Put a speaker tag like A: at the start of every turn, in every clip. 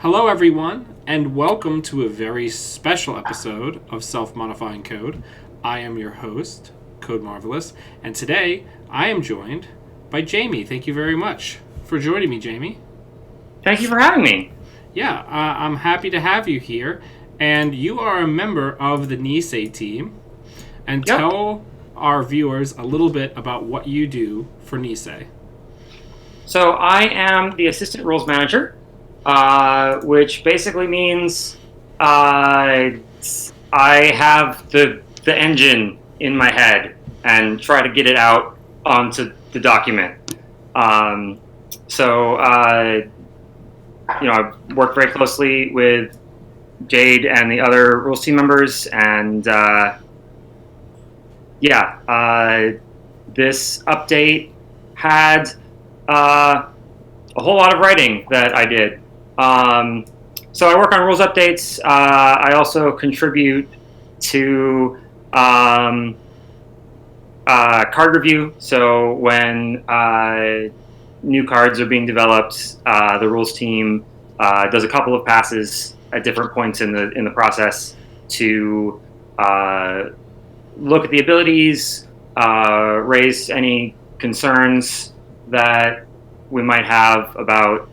A: Hello, everyone, and welcome to a very special episode of Self-Modifying Code. I am your host, Code Marvelous, and today I am joined by Jamie. Thank you very much for joining me, Jamie.
B: Thank you for having me.
A: Yeah, I'm happy to have you here, and you are a member of the Nisei team. And
B: Yep.
A: tell our viewers a little bit about what you do for Nisei.
B: So I am the assistant rules manager, which basically means I have the engine in my head and try to get it out onto the document. I work very closely with Jade and the other rules team members, and this update had a whole lot of writing that I did. So I work on rules updates. I also contribute to card review. So when new cards are being developed, the rules team does a couple of passes at different points in the process to look at the abilities, raise any concerns that we might have about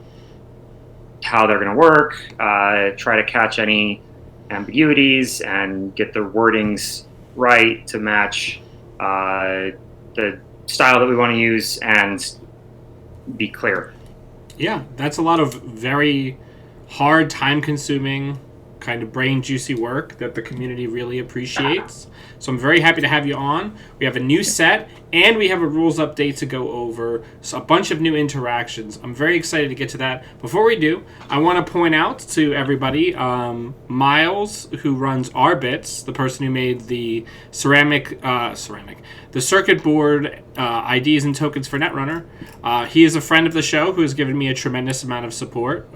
B: how they're going to work, try to catch any ambiguities and get the wordings right to match the style that we want to use and be clear.
A: Yeah, that's a lot of very hard, time-consuming, kind of brain-juicy work that the community really appreciates. So I'm very happy to have you on. We have a new set, and we have a rules update to go over, so a bunch of new interactions. I'm very excited to get to that. Before we do, I want to point out to everybody, Miles, who runs Aurbits, the person who made the the circuit board IDs and tokens for Netrunner. He is a friend of the show who has given me a tremendous amount of support,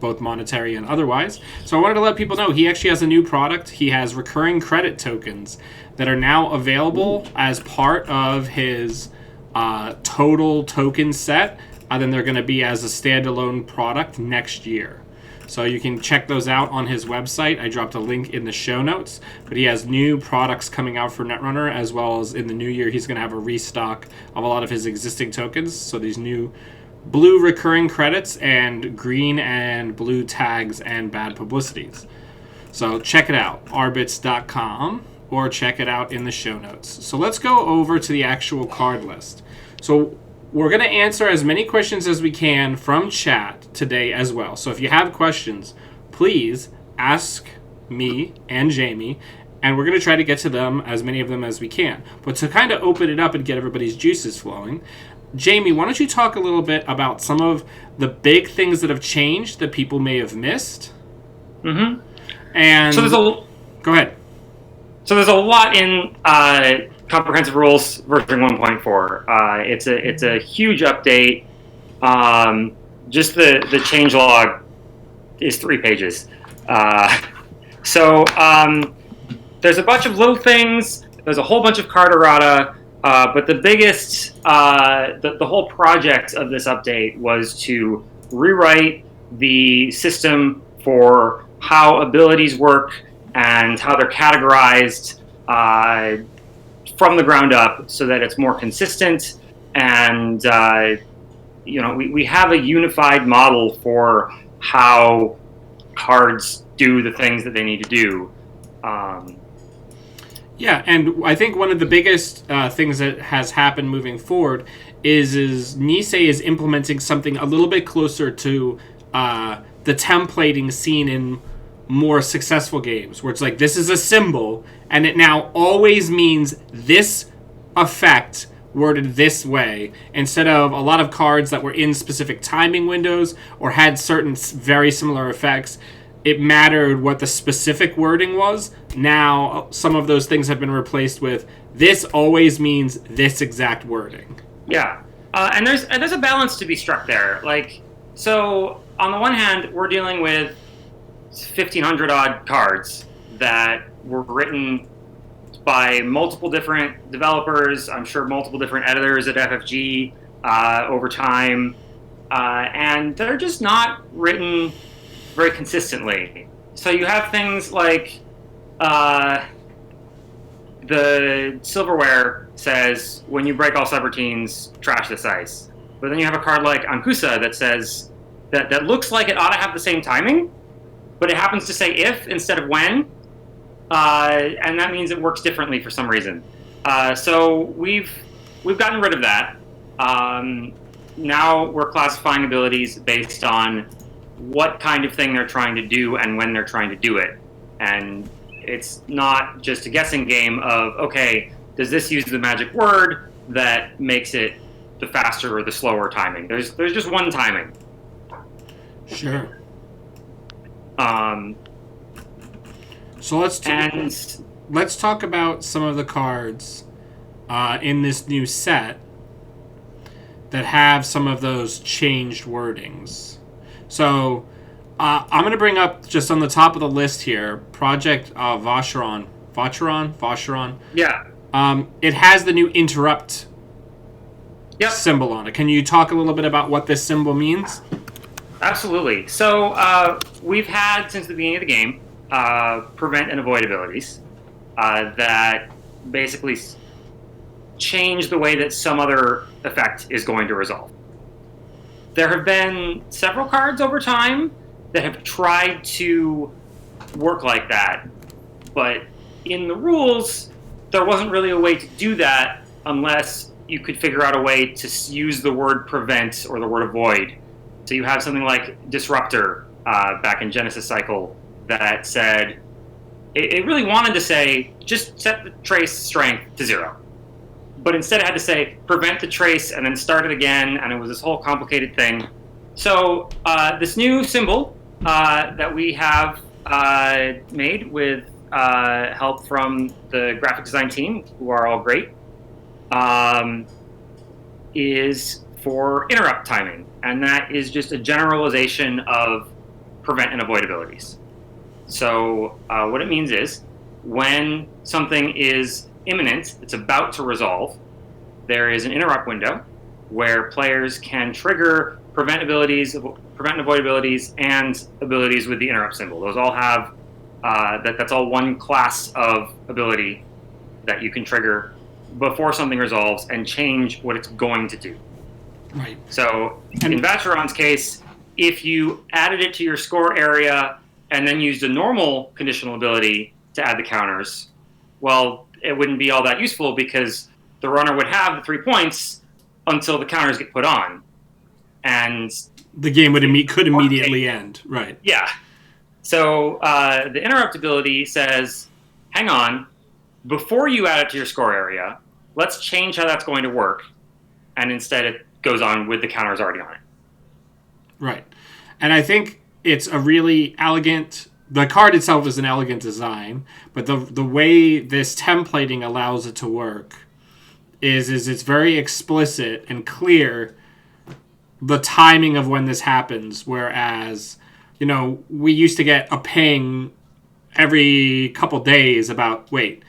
A: both monetary and otherwise. So I wanted to let people know he actually has a new product. He has recurring credit tokens that are now available as part of his total token set. And then they're going to be as a standalone product next year. So you can check those out on his website. I dropped a link in the show notes. But he has new products coming out for Netrunner, as well as in the new year he's going to have a restock of a lot of his existing tokens. So these new blue recurring credits and green and blue tags and bad publicities. So check it out, Aurbits.com, or check it out in the show notes. So let's go over to the actual card list. So we're going to answer as many questions as we can from chat today as well. So if you have questions, please ask me and Jamie, and we're going to try to get to them, as many of them as we can. But to kind of open it up and get everybody's juices flowing, Jamie, why don't you talk a little bit about some of the big things that have changed that people may have missed?
B: Mm-hmm.
A: And
B: go
A: ahead.
B: So there's a lot in Comprehensive Rules version 1.4. It's a huge update. Just the changelog is 3 pages. There's a bunch of little things. There's a whole bunch of card errata. But the biggest, the whole project of this update was to rewrite the system for how abilities work and how they're categorized from the ground up so that it's more consistent. And, we have a unified model for how cards do the things that they need to do.
A: Yeah, and I think one of the biggest things that has happened moving forward is Nisei is implementing something a little bit closer to the templating seen in more successful games, where it's like, this is a symbol, and it now always means this effect worded this way, instead of a lot of cards that were in specific timing windows or had certain very similar effects. It mattered what the specific wording was. Now, some of those things have been replaced with, this always means this exact wording.
B: Yeah. And there's a balance to be struck there. So on the one hand, we're dealing with 1,500 odd cards that were written by multiple different developers, I'm sure multiple different editors at FFG over time. And they're just not written very consistently. So you have things like the silverware says, when you break all subroutines, trash this ice. But then you have a card like Ankusa that says, that looks like it ought to have the same timing, but it happens to say if instead of when, and that means it works differently for some reason. So we've gotten rid of that. Now we're classifying abilities based on what kind of thing they're trying to do and when they're trying to do it. And it's not just a guessing game of, okay, does this use the magic word that makes it the faster or the slower timing? There's just one timing.
A: Sure. So let's talk about some of the cards in this new set that have some of those changed wordings. So I'm going to bring up just on the top of the list here, Project Vacheron.
B: Yeah.
A: It has the new interrupt
B: Yep.
A: symbol on it. Can you talk a little bit about what this symbol means?
B: Absolutely. So we've had, since the beginning of the game, prevent and avoid abilities that basically change the way that some other effect is going to resolve. There have been several cards over time that have tried to work like that, but in the rules, there wasn't really a way to do that unless you could figure out a way to use the word prevent or the word avoid. So you have something like Disruptor back in Genesis Cycle that said, it really wanted to say, just set the trace strength to 0. But instead it had to say, prevent the trace and then start it again, and it was this whole complicated thing. So this new symbol that we have made with help from the graphic design team, who are all great, is for interrupt timing. And that is just a generalization of prevent and avoid abilities. So what it means is, when something is imminent, it's about to resolve, there is an interrupt window where players can trigger prevent and avoid abilities and abilities with the interrupt symbol. Those all have, that's all one class of ability that you can trigger before something resolves and change what it's going to do.
A: Right.
B: So in Vacheron's case, if you added it to your score area and then used a normal conditional ability to add the counters, well, it wouldn't be all that useful because the runner would have the 3 points until the counters get put on. And
A: the game could immediately end. Right.
B: Yeah. So the interrupt ability says, hang on, before you add it to your score area, let's change how that's going to work. And instead it goes on with the counters already on it.
A: Right. And I think it's a really elegant... The card itself is an elegant design, but the way this templating allows it to work is it's very explicit and clear the timing of when this happens, whereas, we used to get a ping every couple days about, wait,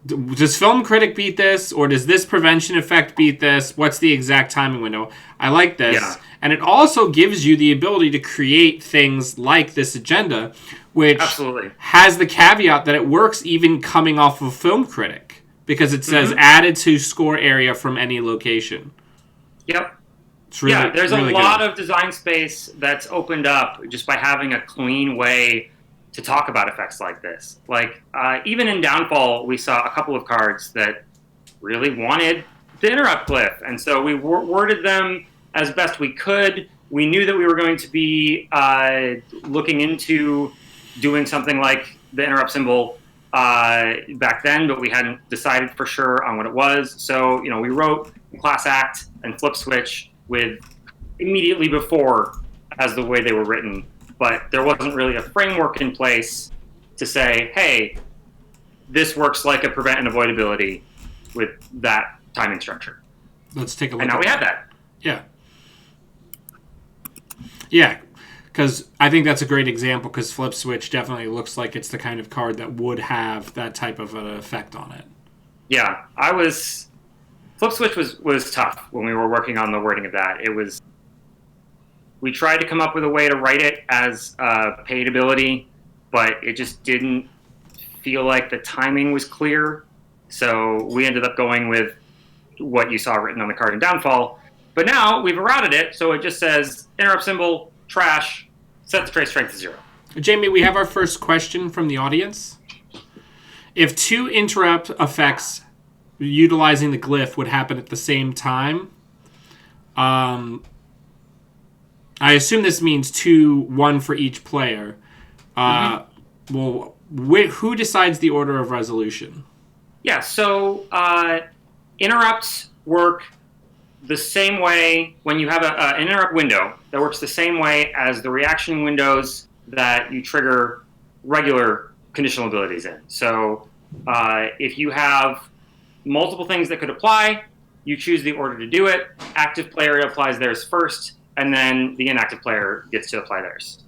A: does Film Critic beat this, or does this prevention effect beat this? What's the exact timing window? I like this. Yeah. And it also gives you the ability to create things like this agenda, which
B: Absolutely
A: has the caveat that it works even coming off of Film Critic, because it says added to score area from any location.
B: Yep.
A: It's really,
B: there's
A: really
B: a lot of design space that's opened up just by having a clean way to talk about effects like this. Like, even in Downfall, we saw a couple of cards that really wanted the interrupt glyph, and so we worded them as best we could. We knew that we were going to be looking into doing something like the interrupt symbol back then, but we hadn't decided for sure on what it was. So, we wrote Class Act and Flip Switch with immediately before as the way they were written, but there wasn't really a framework in place to say, hey, this works like a prevent and avoid ability with that timing structure.
A: Let's take a look.
B: And now we have that.
A: Yeah. Yeah, because I think that's a great example, because Flip Switch definitely looks like it's the kind of card that would have that type of an effect on it.
B: Yeah, Flip Switch was tough when we were working on the wording of that. We tried to come up with a way to write it as a paid ability, but it just didn't feel like the timing was clear. So we ended up going with what you saw written on the card in Downfall. But now we've errated it, so it just says interrupt symbol, trash, set the trace strength to 0.
A: Jamie, we have our first question from the audience. If 2 interrupt effects utilizing the glyph would happen at the same time, I assume this means 2, 1 for each player. Well, who decides the order of resolution?
B: Yeah, so interrupts work the same way when you have an interrupt window that works the same way as the reaction windows that you trigger regular conditional abilities in. So if you have multiple things that could apply, you choose the order to do it. Active player applies theirs first, and then the inactive player gets to apply theirs.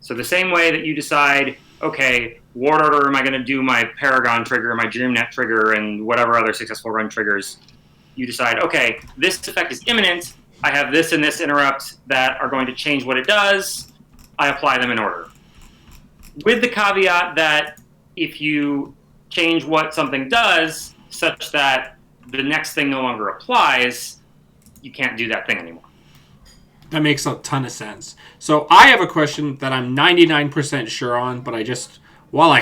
B: So the same way that you decide, okay, what order am I going to do my Paragon trigger, my DreamNet trigger, and whatever other successful run triggers, you decide, okay, this effect is imminent. I have this and this interrupt that are going to change what it does. I apply them in order. With the caveat that if you change what something does such that the next thing no longer applies, you can't do that thing anymore.
A: That makes a ton of sense. So I have a question that I'm 99% sure on, but I just, while I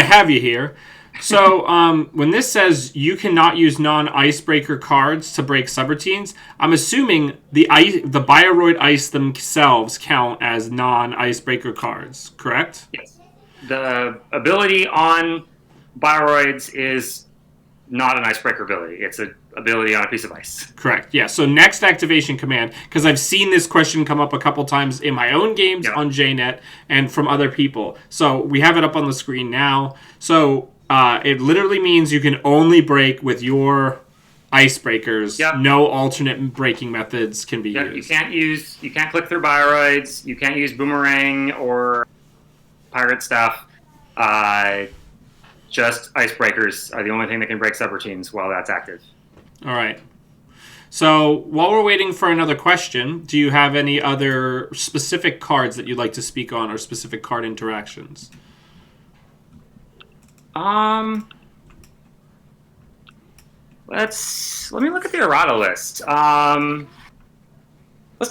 A: have you here. So when this says you cannot use non-icebreaker cards to break subroutines, I'm assuming the Bioroid Ice themselves count as non-icebreaker cards, correct?
B: Yes. The ability on Bioroids is not an icebreaker ability. It's an ability on a piece of ice.
A: Correct, yeah. So next activation command, because I've seen this question come up a couple times in my own games on JNet and from other people. So we have it up on the screen now. So it literally means you can only break with your icebreakers.
B: Yep.
A: No alternate breaking methods can be used.
B: You can't click through Bioroids. You can't use Boomerang or pirate stuff. Just icebreakers are the only thing that can break subroutines while that's active.
A: All right. So while we're waiting for another question, do you have any other specific cards that you'd like to speak on or specific card interactions?
B: Let me look at the errata list. Let's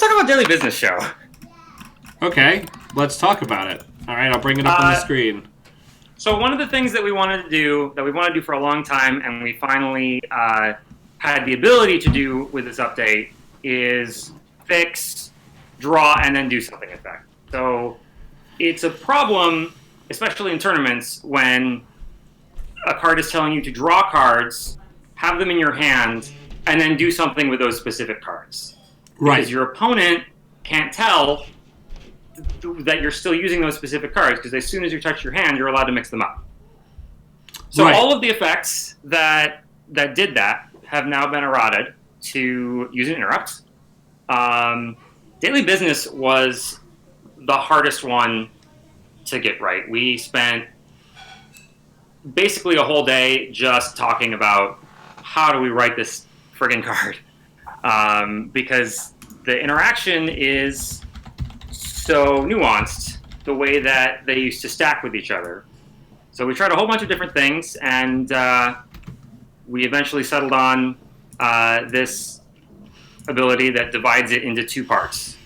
B: talk about Daily Business Show.
A: Okay, let's talk about it. All right, I'll bring it up on the screen.
B: So one of the things that we wanted to do for a long time, and we finally had the ability to do with this update, is fix, draw, and then do something effect. So it's a problem, especially in tournaments, when a card is telling you to draw cards, have them in your hand, and then do something with those specific cards.
A: Right.
B: Because your opponent can't tell that you're still using those specific cards, because as soon as you touch your hand, you're allowed to mix them up. So all of the effects that did that have now been errated to use an interrupt. Daily Business was the hardest one to get right. We spent basically a whole day just talking about how do we write this friggin' card, because the interaction is so nuanced, the way that they used to stack with each other. So we tried a whole bunch of different things, and we eventually settled on this ability that divides it into 2 parts.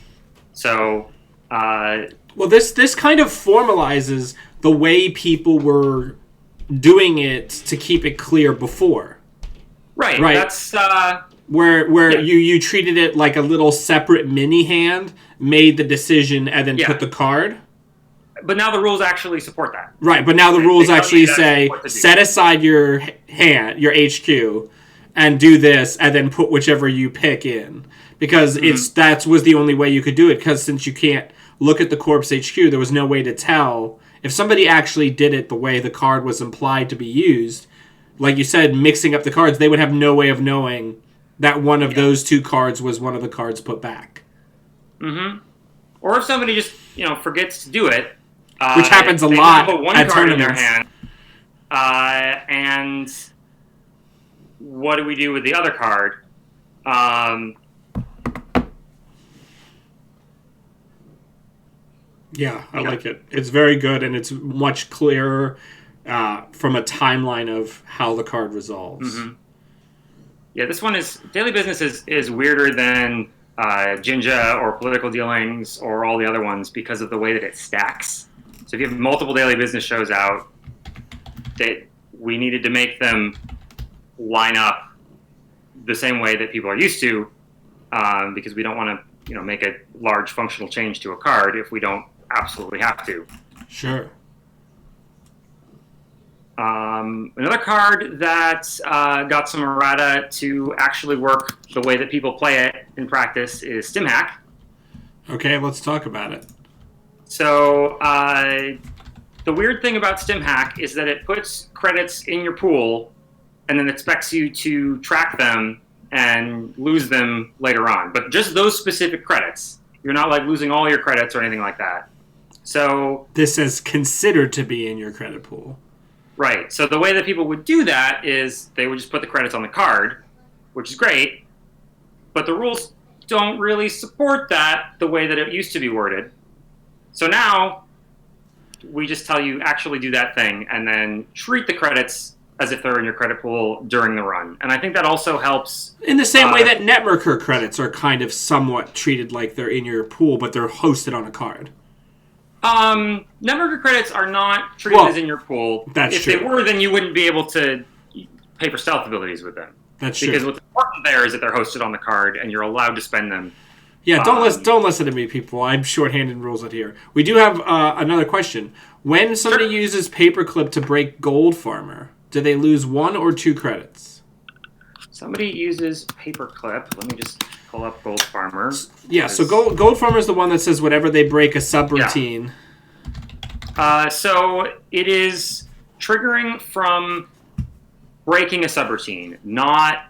B: So,
A: well, this kind of formalizes the way people were doing it to keep it clear before.
B: Right. That's
A: where you treated it like a little separate mini hand, made the decision, and then put the card.
B: But now the rules actually support that.
A: Right, but now the rules actually say, set aside your hand, your HQ, and do this, and then put whichever you pick in. Because that was the only way you could do it, because since you can't look at the corpse HQ, there was no way to tell. If somebody actually did it the way the card was implied to be used, like you said, mixing up the cards, they would have no way of knowing that one of those 2 cards was one of the cards put back.
B: Mm-hmm. Or if somebody just, forgets to do it,
A: which happens a lot at tournaments.
B: In their hand, and what do we do with the other card?
A: Yeah, I like it. It's very good, and it's much clearer from a timeline of how the card resolves.
B: Mm-hmm. Yeah, this one is daily business is weirder than Jinja or political dealings or all the other ones because of the way that it stacks. So if you have multiple daily business shows out, that we needed to make them line up the same way that people are used to, because we don't want to make a large functional change to a card if we don't absolutely have to.
A: Sure.
B: Another card that got some errata to actually work the way that people play it in practice is StimHack.
A: Okay, let's talk about it.
B: So the weird thing about StimHack is that it puts credits in your pool and then expects you to track them and lose them later on. But just those specific credits. You're not like losing all your credits or anything like that. So
A: this is considered to be in your credit pool.
B: Right. So the way that people would do that is they would just put the credits on the card, which is great, but the rules don't really support that the way that it used to be worded. So now we just tell you actually do that thing and then treat the credits as if they're in your credit pool during the run. And I think that also helps.
A: In the same way that Networker credits are kind of somewhat treated like they're in your pool, but they're hosted on a card.
B: Networker credits are not treated as in your pool.
A: That's true.
B: If they were, then you wouldn't be able to pay for stealth abilities with them.
A: That's true.
B: Because what's important there is that they're hosted on the card and you're allowed to spend them.
A: Yeah, don't listen to me, people. I'm shorthanded rules out here. We do have another question. When somebody uses Paperclip to break Gold Farmer, do they lose 1 or 2 credits?
B: Somebody uses Paperclip. Let me just pull up Gold Farmer.
A: Yeah, so Gold Farmer is the one that says whenever they break a subroutine.
B: Yeah. So it is triggering from breaking a subroutine, not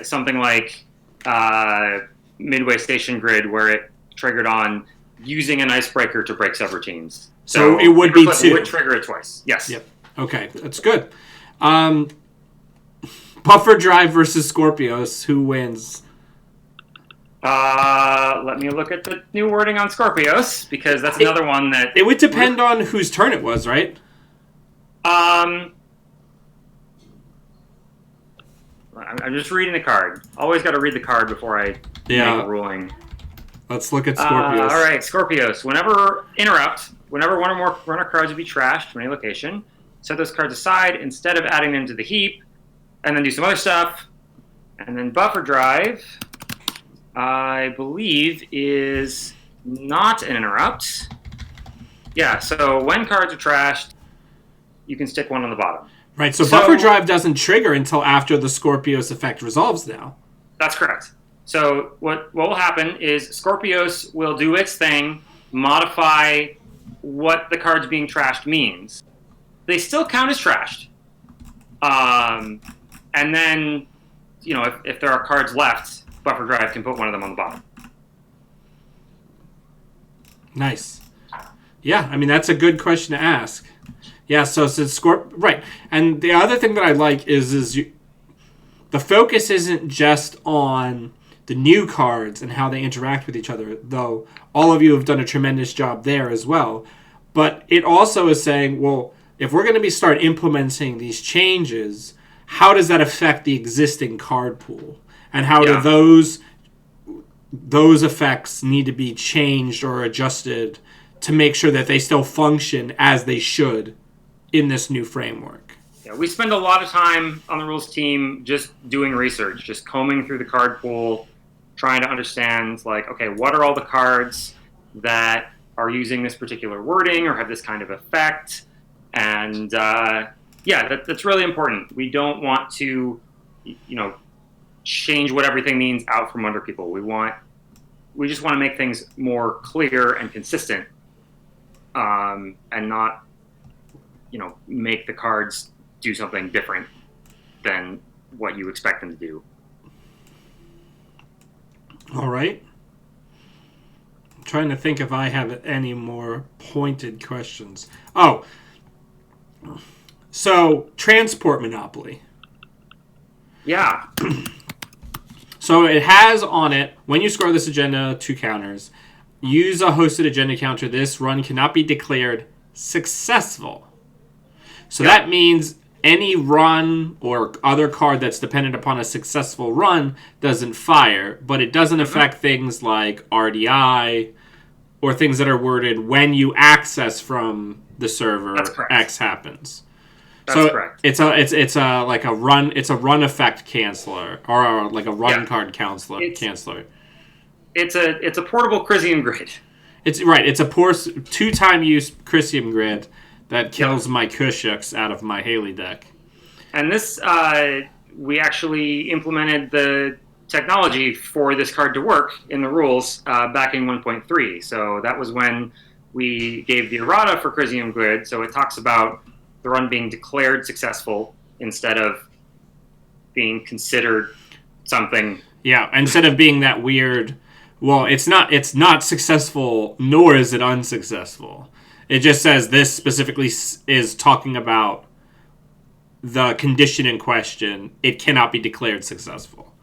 B: something like Midway Station Grid where it triggered on using an icebreaker to break subroutines.
A: So it would be 2.
B: Would trigger it twice. Yes.
A: Yep. Okay, that's good. Buffer Drive versus Scorpios. Who wins?
B: Let me look at the new wording on Scorpios, because that's another one that...
A: It would depend on whose turn it was, right?
B: I'm just reading the card. Always got to read the card before I make a ruling.
A: Let's look at Scorpios.
B: All right, Scorpios. Whenever one or more runner cards would be trashed from any location, set those cards aside instead of adding them to the heap, and then do some other stuff. And then Buffer Drive, I believe, is not an interrupt. Yeah, so when cards are trashed, you can stick one on the bottom.
A: Right, so Buffer Drive doesn't trigger until after the Scorpios effect resolves now.
B: That's correct. So what will happen is Scorpios will do its thing, modify what the cards being trashed means. They still count as trashed. And then, if there are cards left, Buffer Drive can put one of them on the bottom.
A: Nice. Yeah, I mean, that's a good question to ask. Yeah, so since right. And the other thing that I like is the focus isn't just on the new cards and how they interact with each other, though all of you have done a tremendous job there as well. But it also is saying, well, if we're going to start implementing these changes, how does that affect the existing card pool? And how do those effects need to be changed or adjusted to make sure that they still function as they should in this new framework?
B: Yeah, we spend a lot of time on the rules team just doing research, just combing through the card pool, trying to understand, okay, what are all the cards that are using this particular wording or have this kind of effect? And that's really important. We don't want to, change what everything means out from under people. We just want to make things more clear and consistent, and not, make the cards do something different than what you expect them to do.
A: All right. I'm trying to think if I have any more pointed questions. Oh, so transport monopoly.
B: Yeah.
A: So it has on it, when you score this agenda, 2 counters. use a hosted agenda counter, this run cannot be declared successful. So that means any run or other card that's dependent upon a successful run doesn't fire, but it doesn't affect things like RDI or things that are worded when you access from the server. X happens.
B: That's correct.
A: It's a run effect canceller or like a run card canceller.
B: It's a portable Crisium grid.
A: It's a poor 2-time use Crisium grid that kills my Kushuks out of my Haley deck.
B: And this, we actually implemented the technology for this card to work in the rules back in 1.3. So that was when we gave the errata for Crisium grid. So it talks about the run being declared successful instead of being considered something.
A: Yeah, instead of being that weird. Well, it's not successful, nor is it unsuccessful. It just says this specifically is talking about the condition in question. It cannot be declared successful.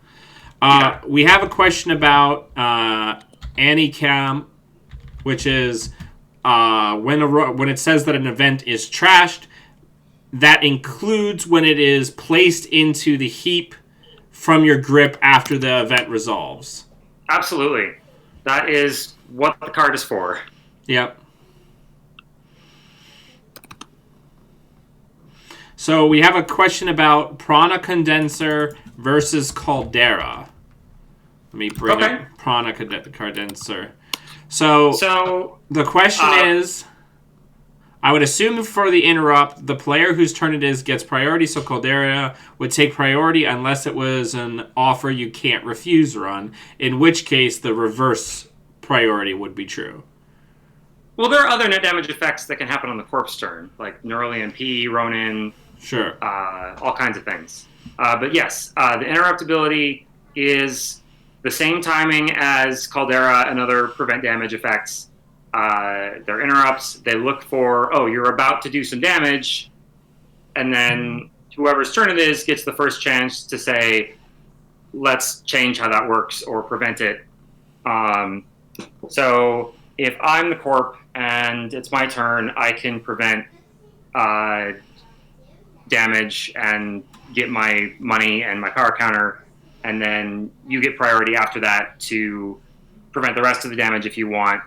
A: We have a question about Anycam, which is when it says that an event is trashed, that includes when it is placed into the heap from your grip after the event resolves.
B: Absolutely. That is what the card is for.
A: Yep. So we have a question about Prana Condenser versus Caldera. Let me bring up Prana Condenser. So the question is, I would assume for the interrupt, the player whose turn it is gets priority, so Caldera would take priority unless it was an offer you can't refuse run, in which case the reverse priority would be true.
B: Well, there are other net damage effects that can happen on the corpse turn, like Neural EMP, Ronin,
A: sure,
B: all kinds of things. But yes, the interrupt ability is the same timing as Caldera and other prevent damage effects. They're interrupts. They look for, you're about to do some damage, and then whoever's turn it is gets the first chance to say, let's change how that works or prevent it. So if I'm the corp and it's my turn, I can prevent damage and get my money and my power counter, and then you get priority after that to prevent the rest of the damage if you want.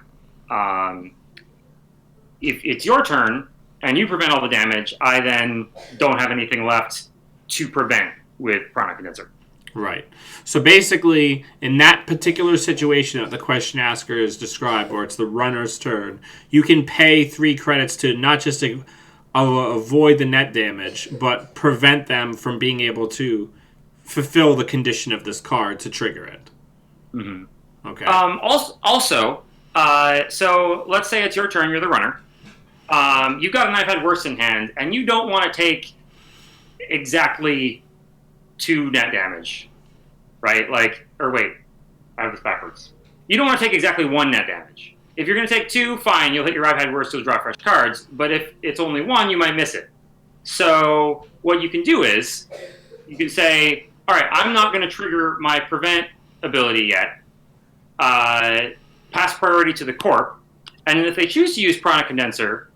B: If it's your turn and you prevent all the damage, I then don't have anything left to prevent with Prana Condenser.
A: Right. So basically, in that particular situation that the question asker is described, or it's the runner's turn, you can pay 3 credits to not just avoid the net damage, but prevent them from being able to fulfill the condition of this card to trigger it.
B: Mm-hmm.
A: Okay.
B: So let's say it's your turn, you're the runner. You've got an I've had worse in hand, and you don't want to take exactly 2 net damage, right? I have this backwards. You don't want to take exactly 1 net damage. If you're going to take 2, fine, you'll hit your I've had worse to draw fresh cards, but if it's only 1, you might miss it. So what you can do is, you can say, all right, I'm not going to trigger my prevent ability yet. Pass priority to the corp, and if they choose to use Prana Condenser,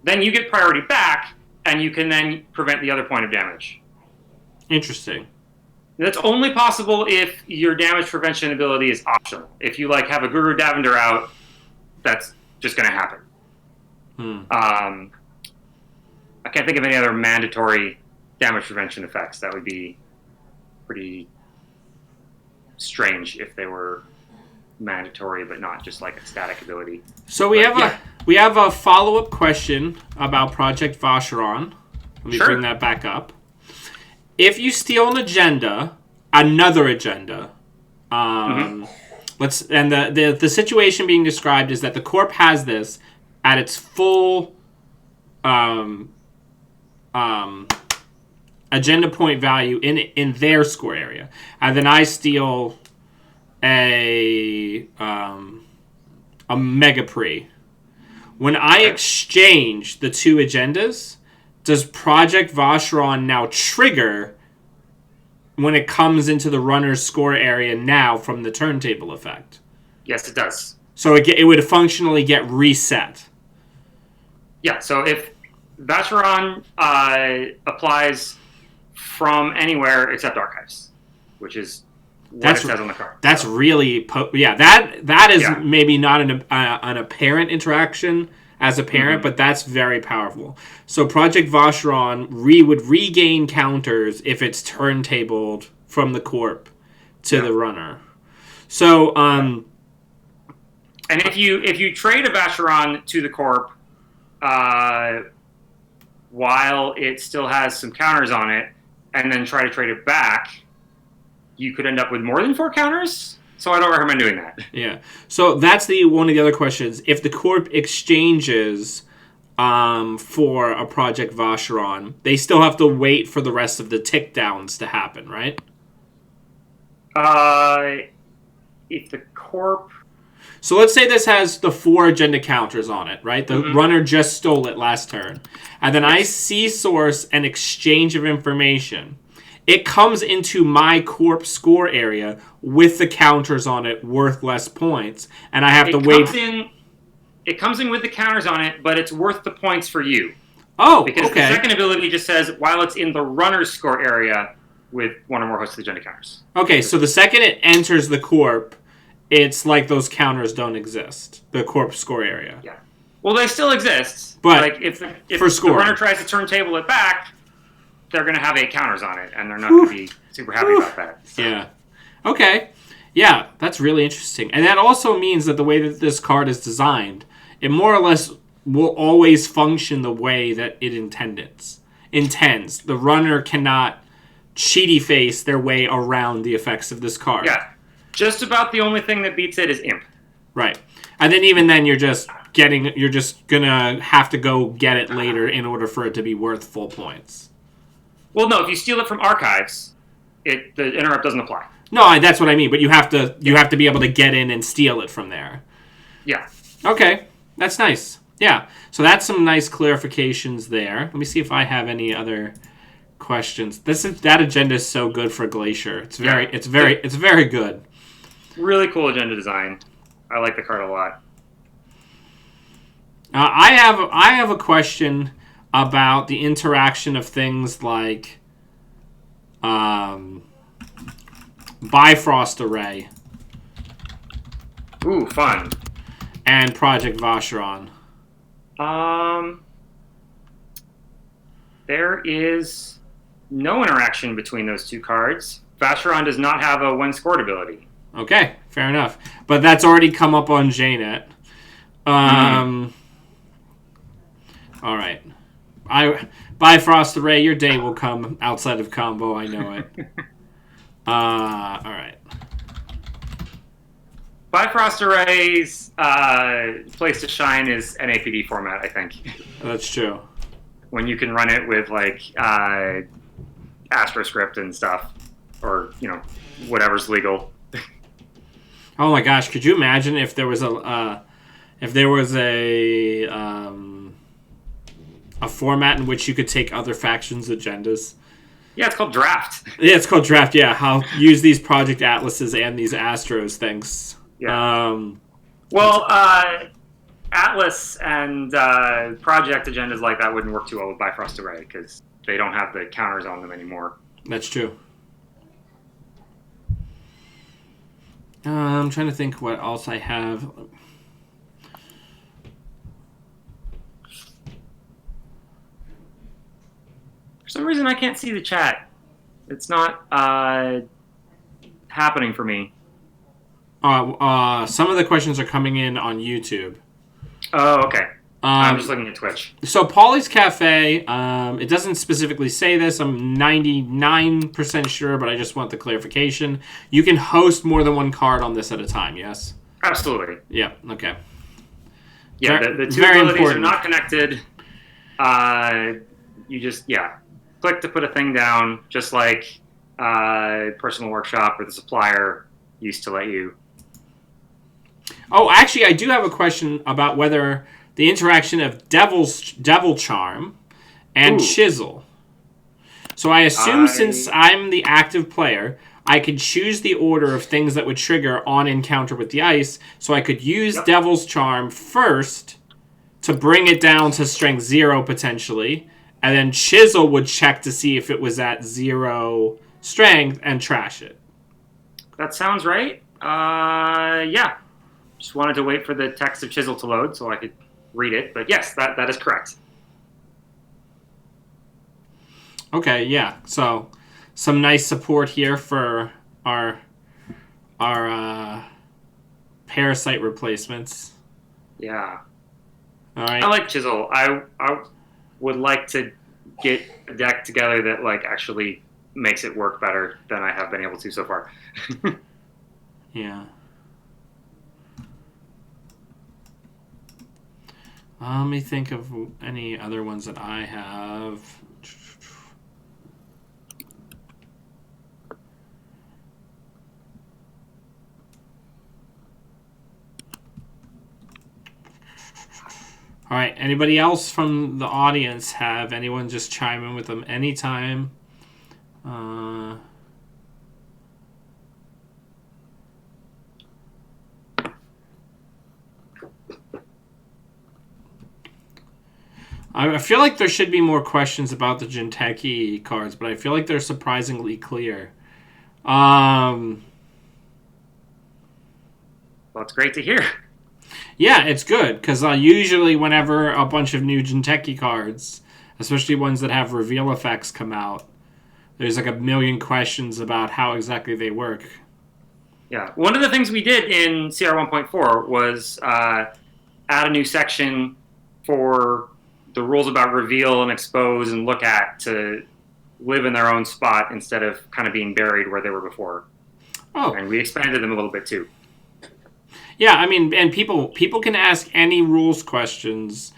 B: then you get priority back, and you can then prevent the other point of damage.
A: Interesting.
B: That's only possible if your damage prevention ability is optional. If you have a Guru Davender out, that's just going to happen. I can't think of any other mandatory damage prevention effects. That would be pretty strange if they were mandatory, but not just like a static ability.
A: So we have a follow-up question about Project Vacheron. Let me bring that back up. If you steal another agenda, the situation being described is that the corp has this at its full agenda point value in their score area, and then I steal a Mega Pre. When I exchange the 2 agendas, does Project Vacheron now trigger when it comes into the runner's score area now from the turntable effect?
B: Yes, it does.
A: So it would functionally get reset.
B: Yeah, so if Vacheron applies from anywhere except archives, which is what it says on the card.
A: That's really... that is maybe not an apparent interaction as a parent, but that's very powerful. So Project Vacheron would regain counters if it's turntabled from the corp to the runner. So... and
B: if you trade a Vacheron to the corp while it still has some counters on it, and then try to trade it back, you could end up with more than 4 counters. So I don't recommend doing that.
A: Yeah. So that's one of the other questions. If the corp exchanges for a Project Vacheron, they still have to wait for the rest of the tick downs to happen, right?
B: If the corp...
A: So let's say this has the 4 agenda counters on it, right? The runner just stole it last turn. And then I source an exchange of information. It comes into my corp score area with the counters on it worth less points. And I have to wait.
B: It comes in with the counters on it, but it's worth the points for you.
A: Oh,
B: because
A: okay.
B: The second ability just says, while it's in the runner's score area with 1 or more hosted agenda counters.
A: Okay, so the second it enters the corp, it's like those counters don't exist. The corp score area.
B: Yeah. Well, they still exist.
A: But
B: like if
A: for
B: the runner tries to turntable it back, they're going to have 8 counters on it, and they're not going to be super happy about that. So.
A: Yeah. Okay. Yeah, that's really interesting. And that also means that the way that this card is designed, it more or less will always function the way that it intends. The runner cannot cheaty face their way around the effects of this card.
B: Yeah. Just about the only thing that beats it is Imp.
A: Right. And then even then you're just gonna have to go get it later in order for it to be worth full points.
B: Well, no, if you steal it from archives, the interrupt doesn't apply.
A: No, that's what I mean, but you have to be able to get in and steal it from there.
B: Yeah.
A: Okay. That's nice. Yeah. So that's some nice clarifications there. Let me see if I have any other questions. That agenda is so good for Glacier. It's very good.
B: Really cool agenda design. I like the card a lot.
A: I have a question about the interaction of things like Bifrost Array.
B: Ooh, fun.
A: And Project Vacheron.
B: There is no interaction between those 2 cards. Vacheron does not have a when scored ability.
A: Okay, fair enough. But that's already come up on JNet. All right. Bifrost Array, your day will come outside of combo. I know it. All right.
B: Bifrost Array's place to shine is NAPD format, I think.
A: That's true.
B: When you can run it with like AstroScript and stuff, or whatever's legal.
A: Oh my gosh! Could you imagine if there was a format in which you could take other factions' agendas?
B: Yeah, it's called Draft.
A: Yeah, it's called Draft. Yeah, how use these Project Atlases and these Astros things.
B: Yeah. Atlas and Project agendas like that wouldn't work too well with Bifrost Array because they don't have the counters on them anymore.
A: That's true. I'm trying to think what else I have.
B: For some reason, I can't see the chat. It's not happening for me.
A: Some of the questions are coming in on YouTube.
B: Oh, okay. I'm just looking at Twitch.
A: So Pauly's Cafe, it doesn't specifically say this. I'm 99% sure, but I just want the clarification. You can host more than one card on this at a time, yes?
B: Absolutely.
A: Yeah, okay.
B: Yeah, the 2 abilities are not connected. You just, click to put a thing down, just like Personal Workshop or the Supplier used to let you.
A: Oh, actually, I do have a question about whether the interaction of Devil Charm and Chisel. So I assume since I'm the active player, I could choose the order of things that would trigger on encounter with the ice. So I could use Devil's Charm first to bring it down to strength 0 potentially, and then Chisel would check to see if it was at 0 strength and trash it.
B: That sounds right. Yeah. Just wanted to wait for the text of Chisel to load so I could read it. But yes, that is correct.
A: Okay, yeah. So some nice support here for our parasite replacements.
B: Yeah.
A: All right.
B: I like Chisel. I would like to get a deck together that like actually makes it work better than I have been able to so far.
A: Yeah. Let me think of any other ones that I have. All right. Anybody else from the audience have anyone just chime in with them anytime? I feel like there should be more questions about the Jinteki cards, but I feel like they're surprisingly clear.
B: Well, it's great to hear.
A: Yeah, it's good, because usually whenever a bunch of new Jinteki cards, especially ones that have reveal effects, come out, there's like a million questions about how exactly they work.
B: Yeah. One of the things we did in CR 1.4 was add a new section for the rules about reveal and expose and look at to live in their own spot instead of kind of being buried where they were before.
A: Oh.
B: And we expanded them a little bit too.
A: Yeah, I mean, and people can ask any rules questions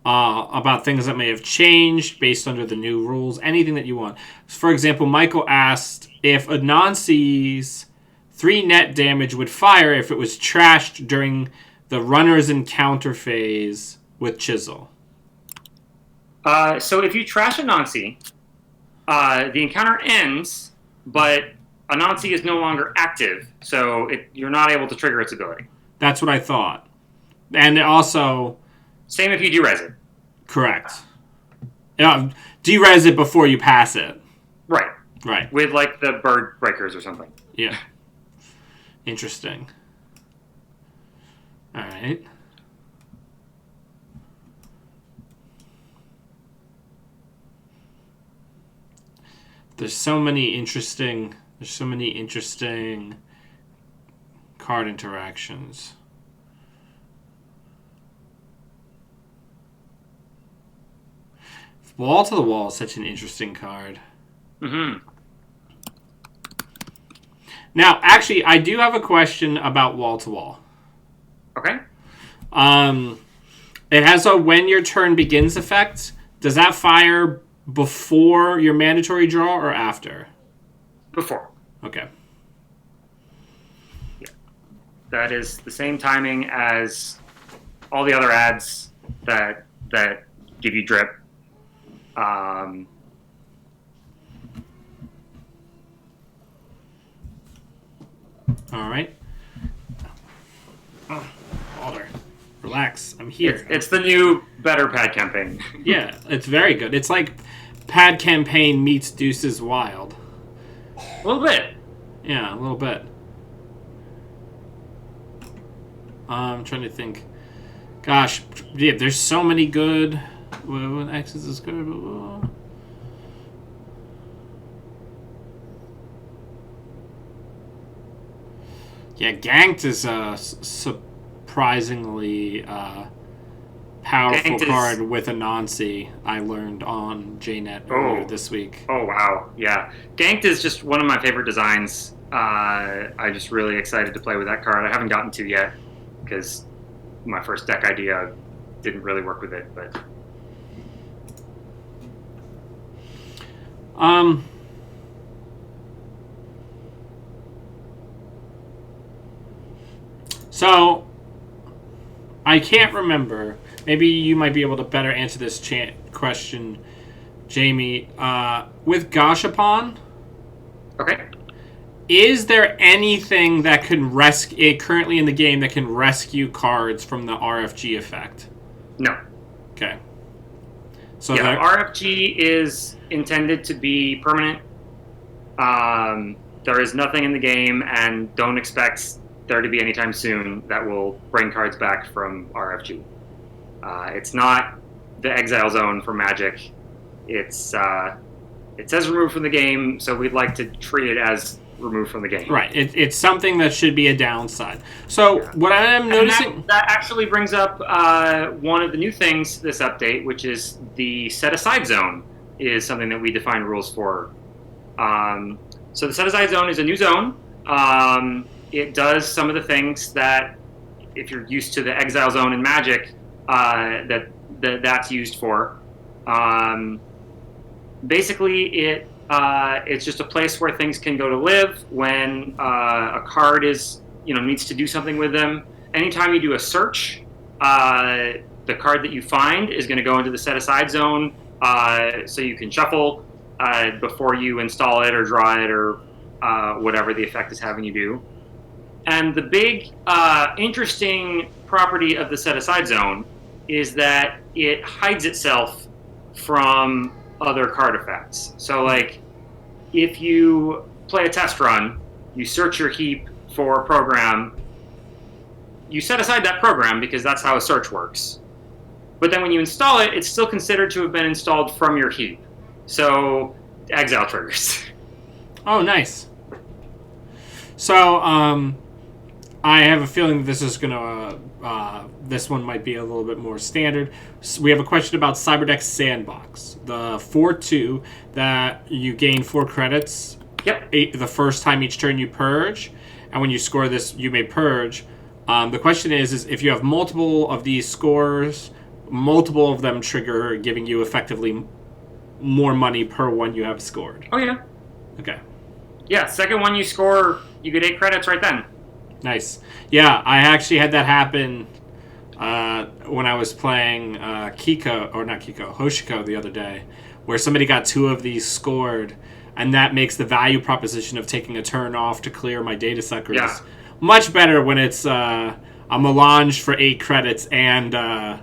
A: about things that may have changed based under the new rules, anything that you want. For example, Michael asked if Anansi's 3 net damage would fire if it was trashed during the runner's encounter phase with Chisel.
B: So if you trash Anansi, the encounter ends, but Anansi is no longer active, so you're not able to trigger its ability.
A: That's what I thought. And also...
B: Same if you derez it.
A: Correct. Derez it before you pass it.
B: Right.
A: Right.
B: With, like, the bird breakers or something.
A: Yeah. Interesting. All right. There's so many interesting card interactions. Wall to the Wall is such an interesting card.
B: Mm-hmm.
A: Now, actually, I do have a question about Wall to Wall.
B: Okay.
A: It has a when your turn begins effect. Does that fire before your mandatory draw or after?
B: Before.
A: Okay.
B: Yeah. That is the same timing as all the other ads that give you drip.
A: All right. Walter, relax. I'm here.
B: It's the new better pad campaign.
A: Yeah, it's very good. It's like Pad Campaign meets Deuces Wild.
B: A little bit.
A: Yeah, a little bit. I'm trying to think. Gosh, yeah, there's so many good. What X's is good? Yeah, Ganked is surprisingly powerful
B: Ganked
A: card with Anansi. I learned on JNet earlier this week.
B: Oh wow, yeah. Ganked is just one of my favorite designs. I'm just really excited to play with that card. I haven't gotten to yet because my first deck idea didn't really work with it, but.
A: So, I can't remember. Maybe you might be able to better answer this question, Jamie. With Gashapon,
B: okay,
A: Is there anything that can rescue currently in the game that can rescue cards from the RFG effect?
B: No.
A: Okay. So
B: yeah, RFG is intended to be permanent. There is nothing in the game, and don't expect there to be anytime soon that will bring cards back from RFG. It's not the Exile Zone for Magic. It says removed from the game, so we'd like to treat it as removed from the game.
A: Right. It's something that should be a downside. So what I am noticing...
B: That actually brings up one of the new things this update, which is the set-aside zone is something that we define rules for. So the set-aside zone is a new zone. It does some of the things that, if you're used to the Exile Zone in Magic, that's used for. Basically, it's just a place where things can go to live when a card needs to do something with them. Anytime you do a search, the card that you find is going to go into the set-aside zone, so you can shuffle before you install it or draw it or whatever the effect is having you do. And the big interesting property of the set-aside zone is that it hides itself from other card effects. So, like, if you play a test run, you search your heap for a program, you set aside that program because that's how a search works. But then when you install it, it's still considered to have been installed from your heap. So, exile triggers.
A: Oh, nice. So, I have a feeling this is going to... this one might be a little bit more standard. So we have a question about Cyberdeck Sandbox. The 4-2 that you gain 4 credits the first time each turn you purge. And when you score this, you may purge. The question is if you have multiple of these scores, multiple of them trigger, giving you effectively more money per one you have scored.
B: Oh, yeah.
A: Okay.
B: Yeah, second one you score, you get 8 credits right then.
A: Nice. Yeah, I actually had that happen when I was playing Hoshiko the other day, where somebody got 2 of these scored, and that makes the value proposition of taking a turn off to clear my data suckers much better when it's a melange for 8 credits and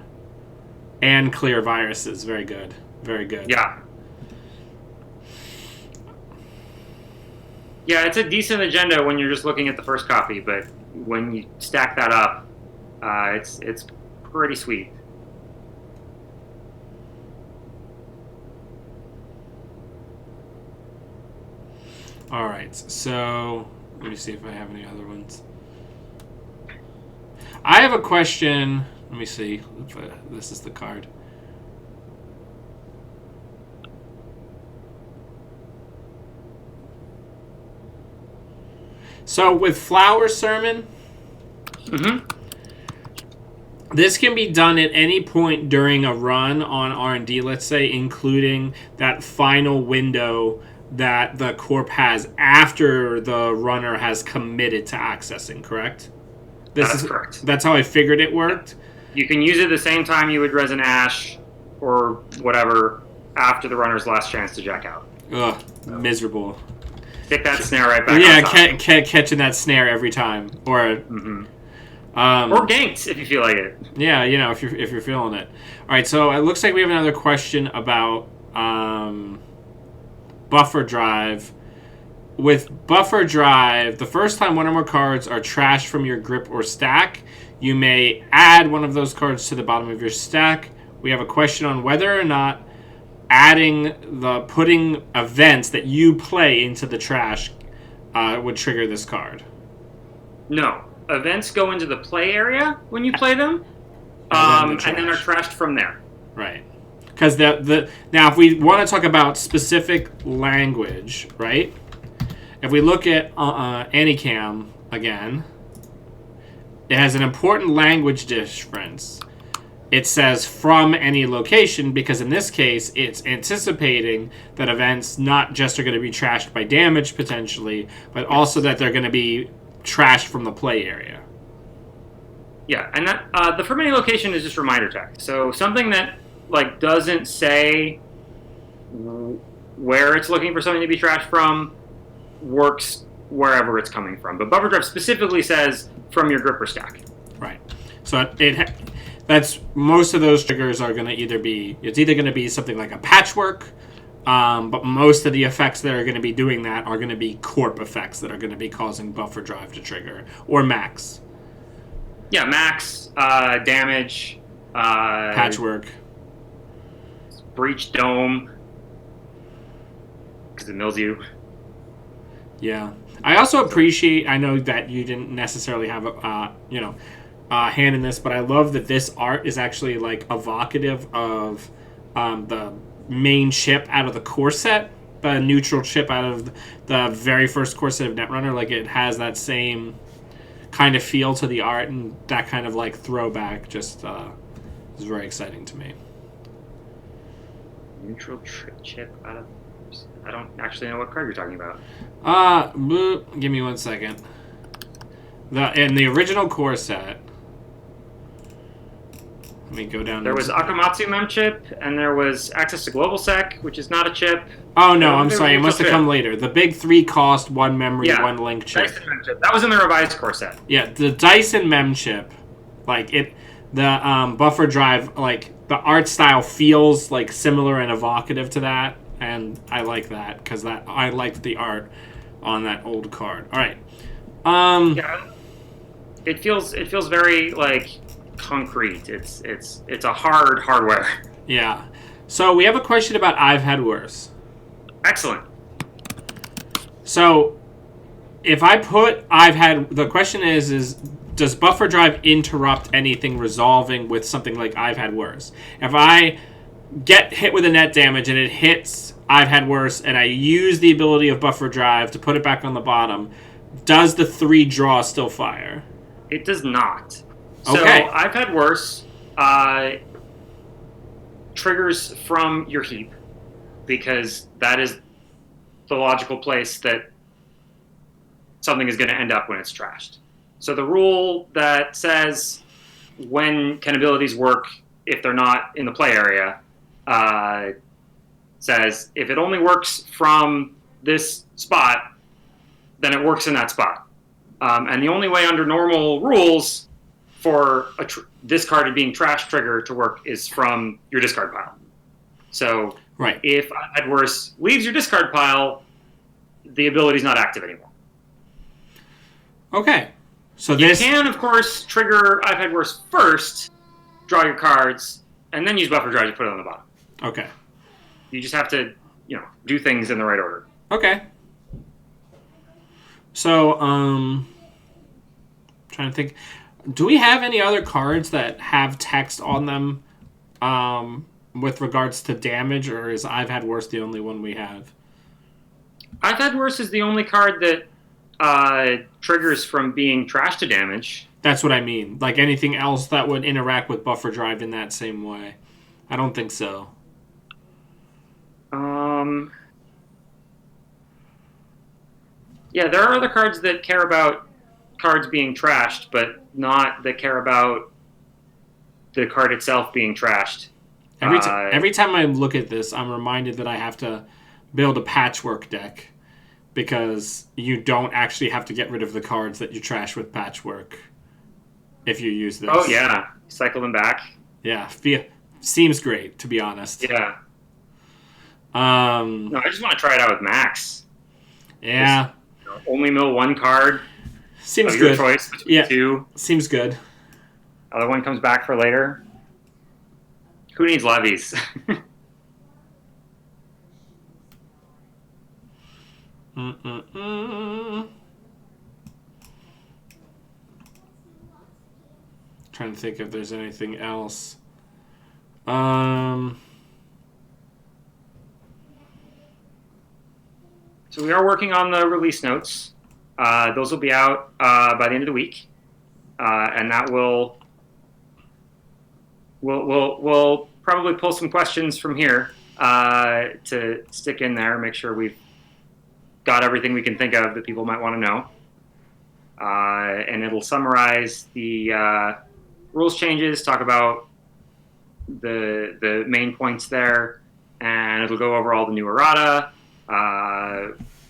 A: clear viruses. Very good. Very good.
B: Yeah. Yeah, it's a decent agenda when you're just looking at the first copy, but when you stack that up, it's pretty sweet.
A: All right, so let me see if I have any other ones. I have a question. Let me see if this is the card. So with Flower Sermon, this can be done at any point during a run on R&D, let's say, including that final window that the corp has after the runner has committed to accessing, correct?
B: That's correct.
A: That's how I figured it worked.
B: You can use it the same time you would Resin Ash or whatever after the runner's last chance to jack out.
A: Ugh, miserable.
B: Get that snare right back.
A: Yeah, catching that snare every time, or
B: or ganked if you feel like it.
A: Yeah, if you're feeling it. All right, so it looks like we have another question about buffer drive. With buffer drive, the first time one or more cards are trashed from your grip or stack, you may add one of those cards to the bottom of your stack. We have a question on whether or not putting events that you play into the trash would trigger this card.
B: No. Events go into the play area when you play them, and then are trashed from there.
A: Right. Because now if we want to talk about specific language, right? If we look at Anycam again, it has an important language difference. It says from any location because in this case, it's anticipating that events not just are going to be trashed by damage potentially, but also that they're going to be trashed from the play area.
B: Yeah, and that the from any location is just reminder text. So something that doesn't say where it's looking for something to be trashed from works wherever it's coming from. But buffer drive specifically says from your gripper stack.
A: Right. So that's most of those triggers are going to either be something like a patchwork, but most of the effects that are going to be doing that are going to be corp effects that are going to be causing buffer drive to trigger, or max.
B: Yeah, max, damage,
A: patchwork,
B: breach dome, because it mills you.
A: Yeah. I also appreciate, I know that you didn't necessarily have a hand in this, but I love that this art is actually like evocative of the main chip out of the core set, the neutral chip out of the very first core set of Netrunner. Like, it has that same kind of feel to the art, and that kind of like throwback just is very exciting to me.
B: Neutral chip out of... I don't actually know what card you're talking about.
A: Give me 1 second. In the original core set, let me go down.
B: There was Akamatsu Mem chip, and there was Access to Global Sec, which is not a chip.
A: Oh no, I'm sorry. It must have come later. The big 3 cost, 1 memory, 1 link chip.
B: Dyson Mem chip. That was in the revised core set.
A: Yeah, the Dyson Mem chip, like the buffer drive, like the art style feels like similar and evocative to that, and I like that because I liked the art on that old card. All right.
B: Yeah, it feels very like concrete. It's a hard hardware.
A: Yeah. So we have a question about I've Had Worse.
B: Excellent.
A: So if I put the question is does buffer drive interrupt anything resolving with something like I've Had Worse? If I get hit with a net damage and it hits I've Had Worse and I use the ability of buffer drive to put it back on the bottom, does the 3 draw still fire?
B: It does not.
A: Okay.
B: So I've Had Worse triggers from your heap, because that is the logical place that something is going to end up when it's trashed. So the rule that says when can abilities work if they're not in the play area says if it only works from this spot, then it works in that spot. And the only way under normal rules for a discarded being trash trigger to work is from your discard pile. So
A: right.
B: If I've Had Worse leaves your discard pile, the ability's not active anymore.
A: Okay. So
B: you can, of course, trigger I've Had Worse first, draw your cards, and then use buffer drive to put it on the bottom.
A: Okay.
B: You just have to, do things in the right order.
A: Okay. So, trying to think. Do we have any other cards that have text on them with regards to damage, or is I've Had Worse the only one we have?
B: I've Had Worse is the only card that triggers from being trash to damage.
A: That's what I mean. Like anything else that would interact with buffer drive in that same way. I don't think so.
B: Yeah, there are other cards that care about cards being trashed, but not that care about the card itself being trashed.
A: Every time I look at this, I'm reminded that I have to build a patchwork deck, because you don't actually have to get rid of the cards that you trash with patchwork if you use this.
B: Oh, yeah. Cycle them back.
A: Yeah. Seems great, to be honest.
B: Yeah. No, I just want to try it out with Max.
A: Yeah.
B: Just, only mill 1 card.
A: Seems
B: of
A: good.
B: Your choice between 2.
A: Seems good.
B: Other one comes back for later. Who needs levies?
A: Trying to think if there's anything else.
B: So we are working on the release notes. Those will be out by the end of the week, and that we'll probably pull some questions from here to stick in there, make sure we've got everything we can think of that people might want to know. And it'll summarize the rules changes, talk about the main points there, and it'll go over all the new errata,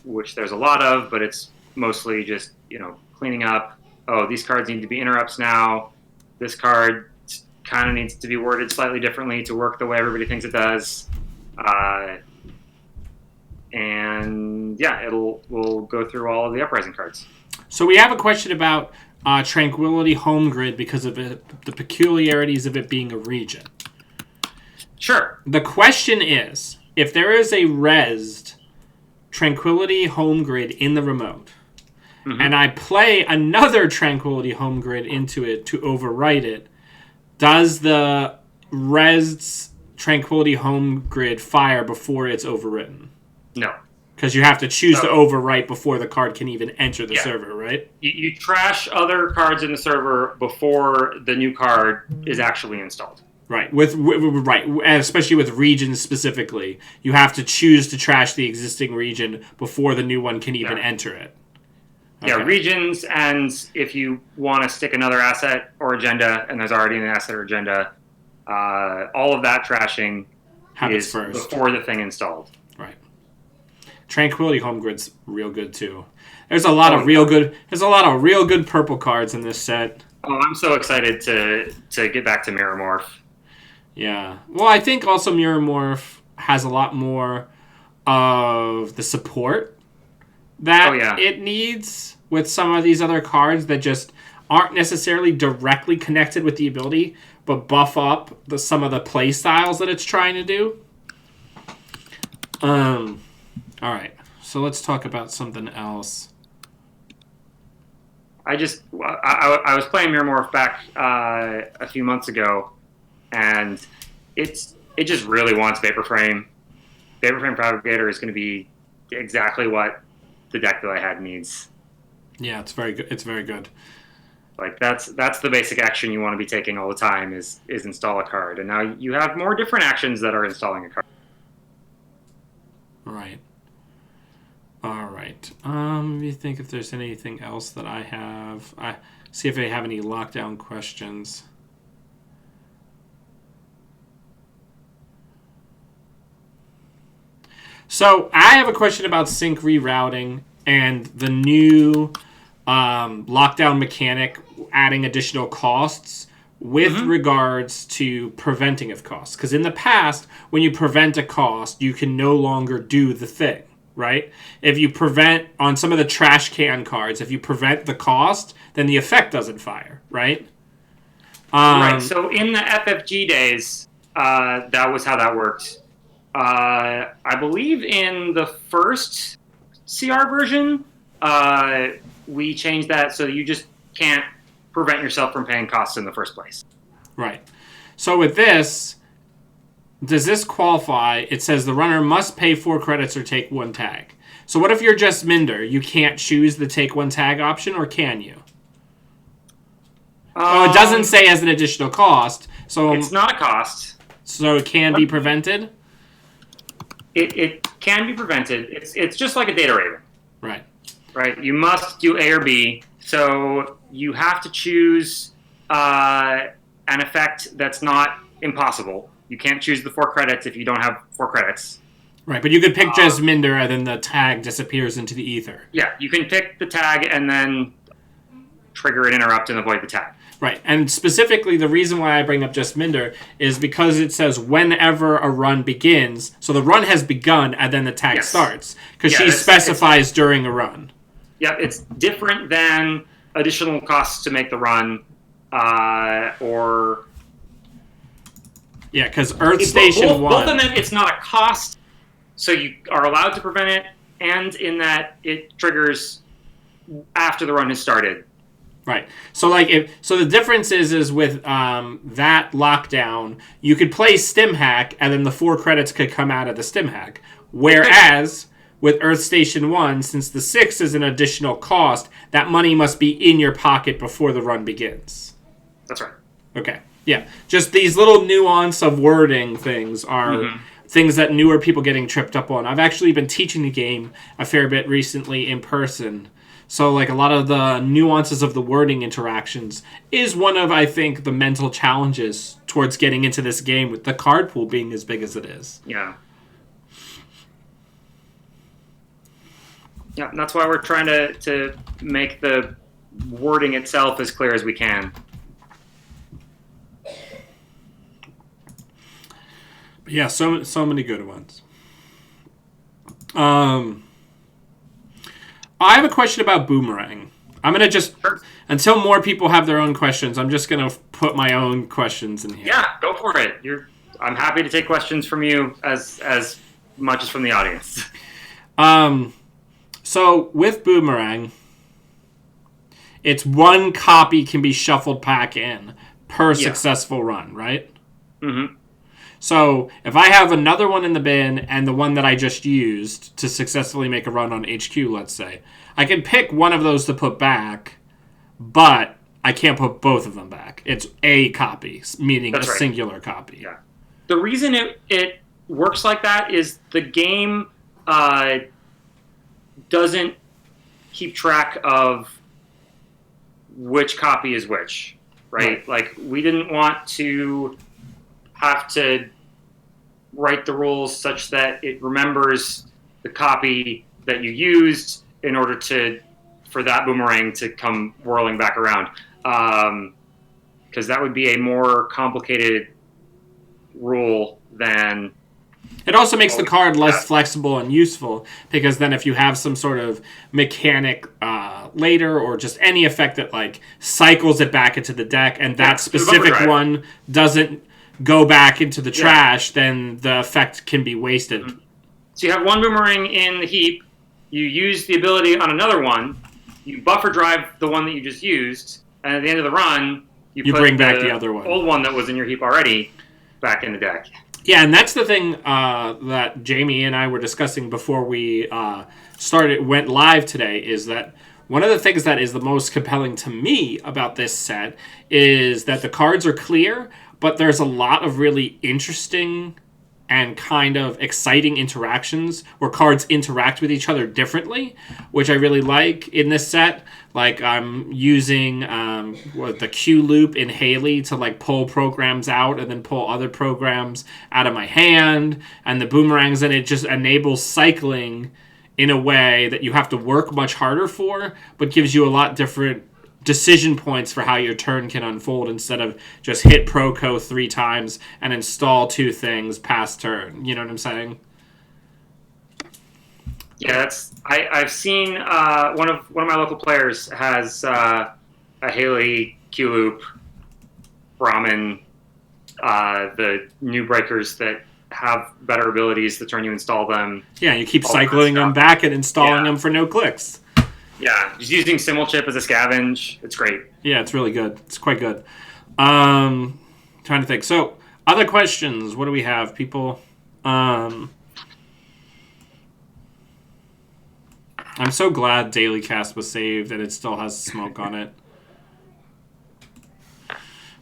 B: which there's a lot of, but it's mostly just, cleaning up. Oh, these cards need to be interrupts now. This card kind of needs to be worded slightly differently to work the way everybody thinks it does. And yeah, we'll go through all of the Uprising cards.
A: So we have a question about Tranquility Home Grid because of the peculiarities of it being a region.
B: Sure.
A: The question is, if there is a resed Tranquility Home Grid in the remote, and I play another Tranquility Home Grid into it to overwrite it, does the resed Tranquility Home Grid fire before it's overwritten?
B: No.
A: Because you have to choose to overwrite before the card can even enter the server, right?
B: You trash other cards in the server before the new card is actually installed.
A: Right, right, and especially with regions specifically, you have to choose to trash the existing region before the new one can even enter it.
B: Okay. Yeah, regions, and if you want to stick another asset or agenda, and there's already an asset or agenda, all of that trashing
A: happens
B: is
A: first
B: before the thing installed.
A: Right. Tranquility Home Grid's real good too. There's a lot of real good. There's a lot of real good purple cards in this set.
B: Oh, I'm so excited to get back to Mirror Morph.
A: Yeah. Well, I think also Mirror Morph has a lot more of the support that it needs with some of these other cards that just aren't necessarily directly connected with the ability, but buff up some of the play styles that it's trying to do. All right. So let's talk about something else.
B: I was playing Mirror Morph back a few months ago, and it just really wants Vapor Frame. Vapor Frame Propagator is going to be exactly what the deck that I had needs.
A: Yeah, it's very good. It's very good.
B: Like that's the basic action you want to be taking all the time is install a card, and now you have more different actions that are installing a card.
A: Right. All right. Let me think if there's anything else that I have. See if I have any lockdown questions. So I have a question about sync rerouting and the new lockdown mechanic adding additional costs with regards to preventing of costs. Because in the past, when you prevent a cost, you can no longer do the thing, right? If you prevent, on some of the trash can cards, if you prevent the cost, then the effect doesn't fire, right?
B: Right, so in the FFG days, that was how that worked. I believe in the first CR version, we changed that so you just can't prevent yourself from paying costs in the first place.
A: Right. So with this, does this qualify? It says the runner must pay 4 credits or take 1 tag. So what if you're just Minder? You can't choose the take 1 tag option, or can you? Oh, it doesn't say as an additional cost. So
B: it's not a cost.
A: So it can be prevented?
B: It can be prevented. It's just like a data raven.
A: Right.
B: Right. You must do A or B. So you have to choose an effect that's not impossible. You can't choose the 4 credits if you don't have 4 credits.
A: Right, but you could pick just Minder and then the tag disappears into the ether.
B: Yeah, you can pick the tag and then trigger an interrupt and avoid the tag.
A: Right, and specifically the reason why I bring up just Minder is because it says whenever a run begins, so the run has begun and then the tag starts, because she specifies during a run.
B: Yeah, it's different than additional costs to make the run, or...
A: Yeah, because Earth Station 1...
B: Both of them, it's not a cost, so you are allowed to prevent it, and in that it triggers after the run has started.
A: Right. So the difference is with that lockdown, you could play Stim Hack, and then the 4 credits could come out of the Stim Hack. Whereas with Earth Station 1, since the 6 is an additional cost, that money must be in your pocket before the run begins.
B: That's right.
A: Okay. Yeah. Just these little nuance of wording things are things that newer people getting tripped up on. I've actually been teaching the game a fair bit recently in person. So, like, a lot of the nuances of the wording interactions is one of, I think, the mental challenges towards getting into this game with the card pool being as big as it is.
B: Yeah. Yeah, and that's why we're trying to make the wording itself as clear as we can.
A: Yeah, so many good ones. I have a question about Boomerang. I'm gonna just until more people have their own questions. I'm just gonna put my own questions in here.
B: Yeah, go for it. I'm happy to take questions from you as much as from the audience.
A: So with Boomerang, it's one copy can be shuffled back in per successful run, right?
B: Mm-hmm.
A: So if I have another one in the bin and the one that I just used to successfully make a run on HQ, let's say, I can pick one of those to put back, but I can't put both of them back. It's a copy, meaning
B: That's right.
A: Singular copy.
B: Yeah. The reason it works like that is the game doesn't keep track of which copy is which, right? Like, we didn't want to have to write the rules such that it remembers the copy that you used in order for that boomerang to come whirling back around. Because that would be a more complicated rule than...
A: It also makes the card less flexible and useful, because then if you have some sort of mechanic later, or just any effect that like cycles it back into the deck, and that specific one doesn't go back into the trash, then the effect can be wasted. Mm-hmm.
B: So you have one boomerang in the heap, you use the ability on another one, you buffer drive the one that you just used, and at the end of the run, you put
A: bring back the other one,
B: old one that was in your heap already, back in the deck.
A: Yeah, and that's the thing that Jamie and I were discussing before we went live today, is that one of the things that is the most compelling to me about this set is that the cards are clear, but there's a lot of really interesting and kind of exciting interactions where cards interact with each other differently, which I really like in this set. Like, I'm using the Q loop in Haley to like pull programs out and then pull other programs out of my hand, and the boomerangs, and it just enables cycling in a way that you have to work much harder for, but gives you a lot different decision points for how your turn can unfold, instead of just hit Proco 3 times and install 2 things past turn. You know what I'm saying?
B: Yeah, I've seen one of my local players has a Haley Q loop Brahmin, the new breakers that have better abilities the turn you install them.
A: Yeah, you keep cycling them back and installing them for no clicks.
B: Yeah, just using Simulchip as a scavenge. It's great.
A: Yeah, it's really good. It's quite good. Trying to think. So, other questions. What do we have, people? I'm so glad Daily Cast was saved and it still has smoke on it.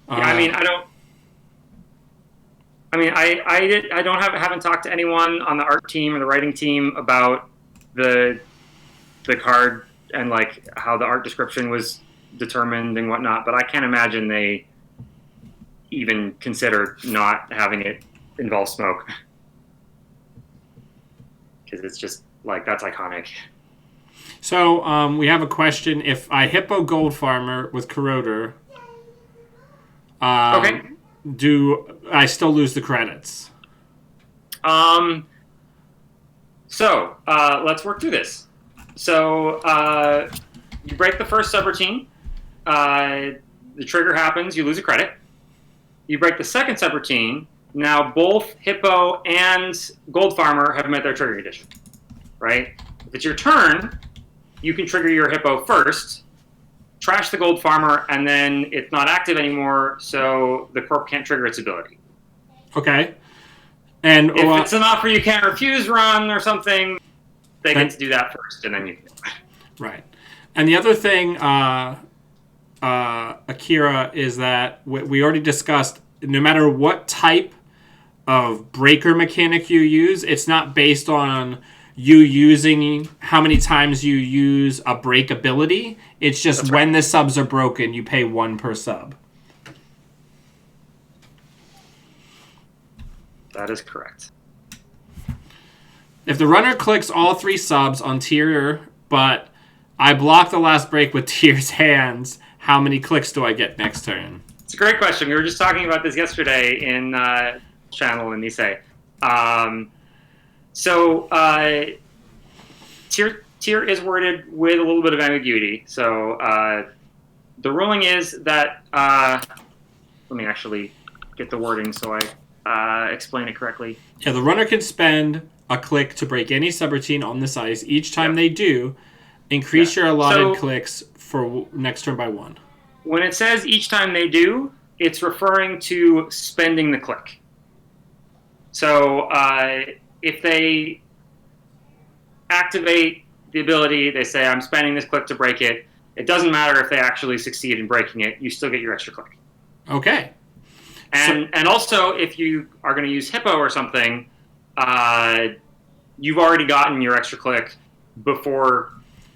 B: I haven't talked to anyone on the art team or the writing team about the card and like how the art description was determined and whatnot, but I can't imagine they even consider not having it involve smoke, because it's just like, that's iconic.
A: So we have a question: if I Hippo Gold Farmer with Corroder, do I still lose the credits?
B: So let's work through this. So you break the first subroutine. The trigger happens. You lose a credit. You break the second subroutine. Now both Hippo and Gold Farmer have met their trigger condition. Right? If it's your turn, you can trigger your Hippo first, trash the Gold Farmer, and then it's not active anymore, so the Corp can't trigger its ability.
A: Okay. And
B: if it's an offer you can't refuse run or something, they get to do that first, and then you can do it.
A: Right. And the other thing, Akira, is that we already discussed, no matter what type of breaker mechanic you use, it's not based on you using how many times you use a break ability. It's just when the subs are broken, you pay 1 per sub.
B: That is correct.
A: If the runner clicks all 3 subs on tier but I blocked the last break with Tyr's hands. How many clicks do I get next turn?
B: It's a great question. We were just talking about this yesterday in channel in Nisei. Tier is worded with a little bit of ambiguity. So the ruling is that let me actually get the wording so I explain it correctly.
A: Yeah, the runner can spend a click to break any subroutine on this ice. Each time they do, increase your allotted clicks for next turn by 1.
B: When it says each time they do, it's referring to spending the click. So if they activate the ability, they say, I'm spending this click to break it. It doesn't matter if they actually succeed in breaking it. You still get your extra click.
A: Okay.
B: And also, if you are going to use Hippo or something, you've already gotten your extra click before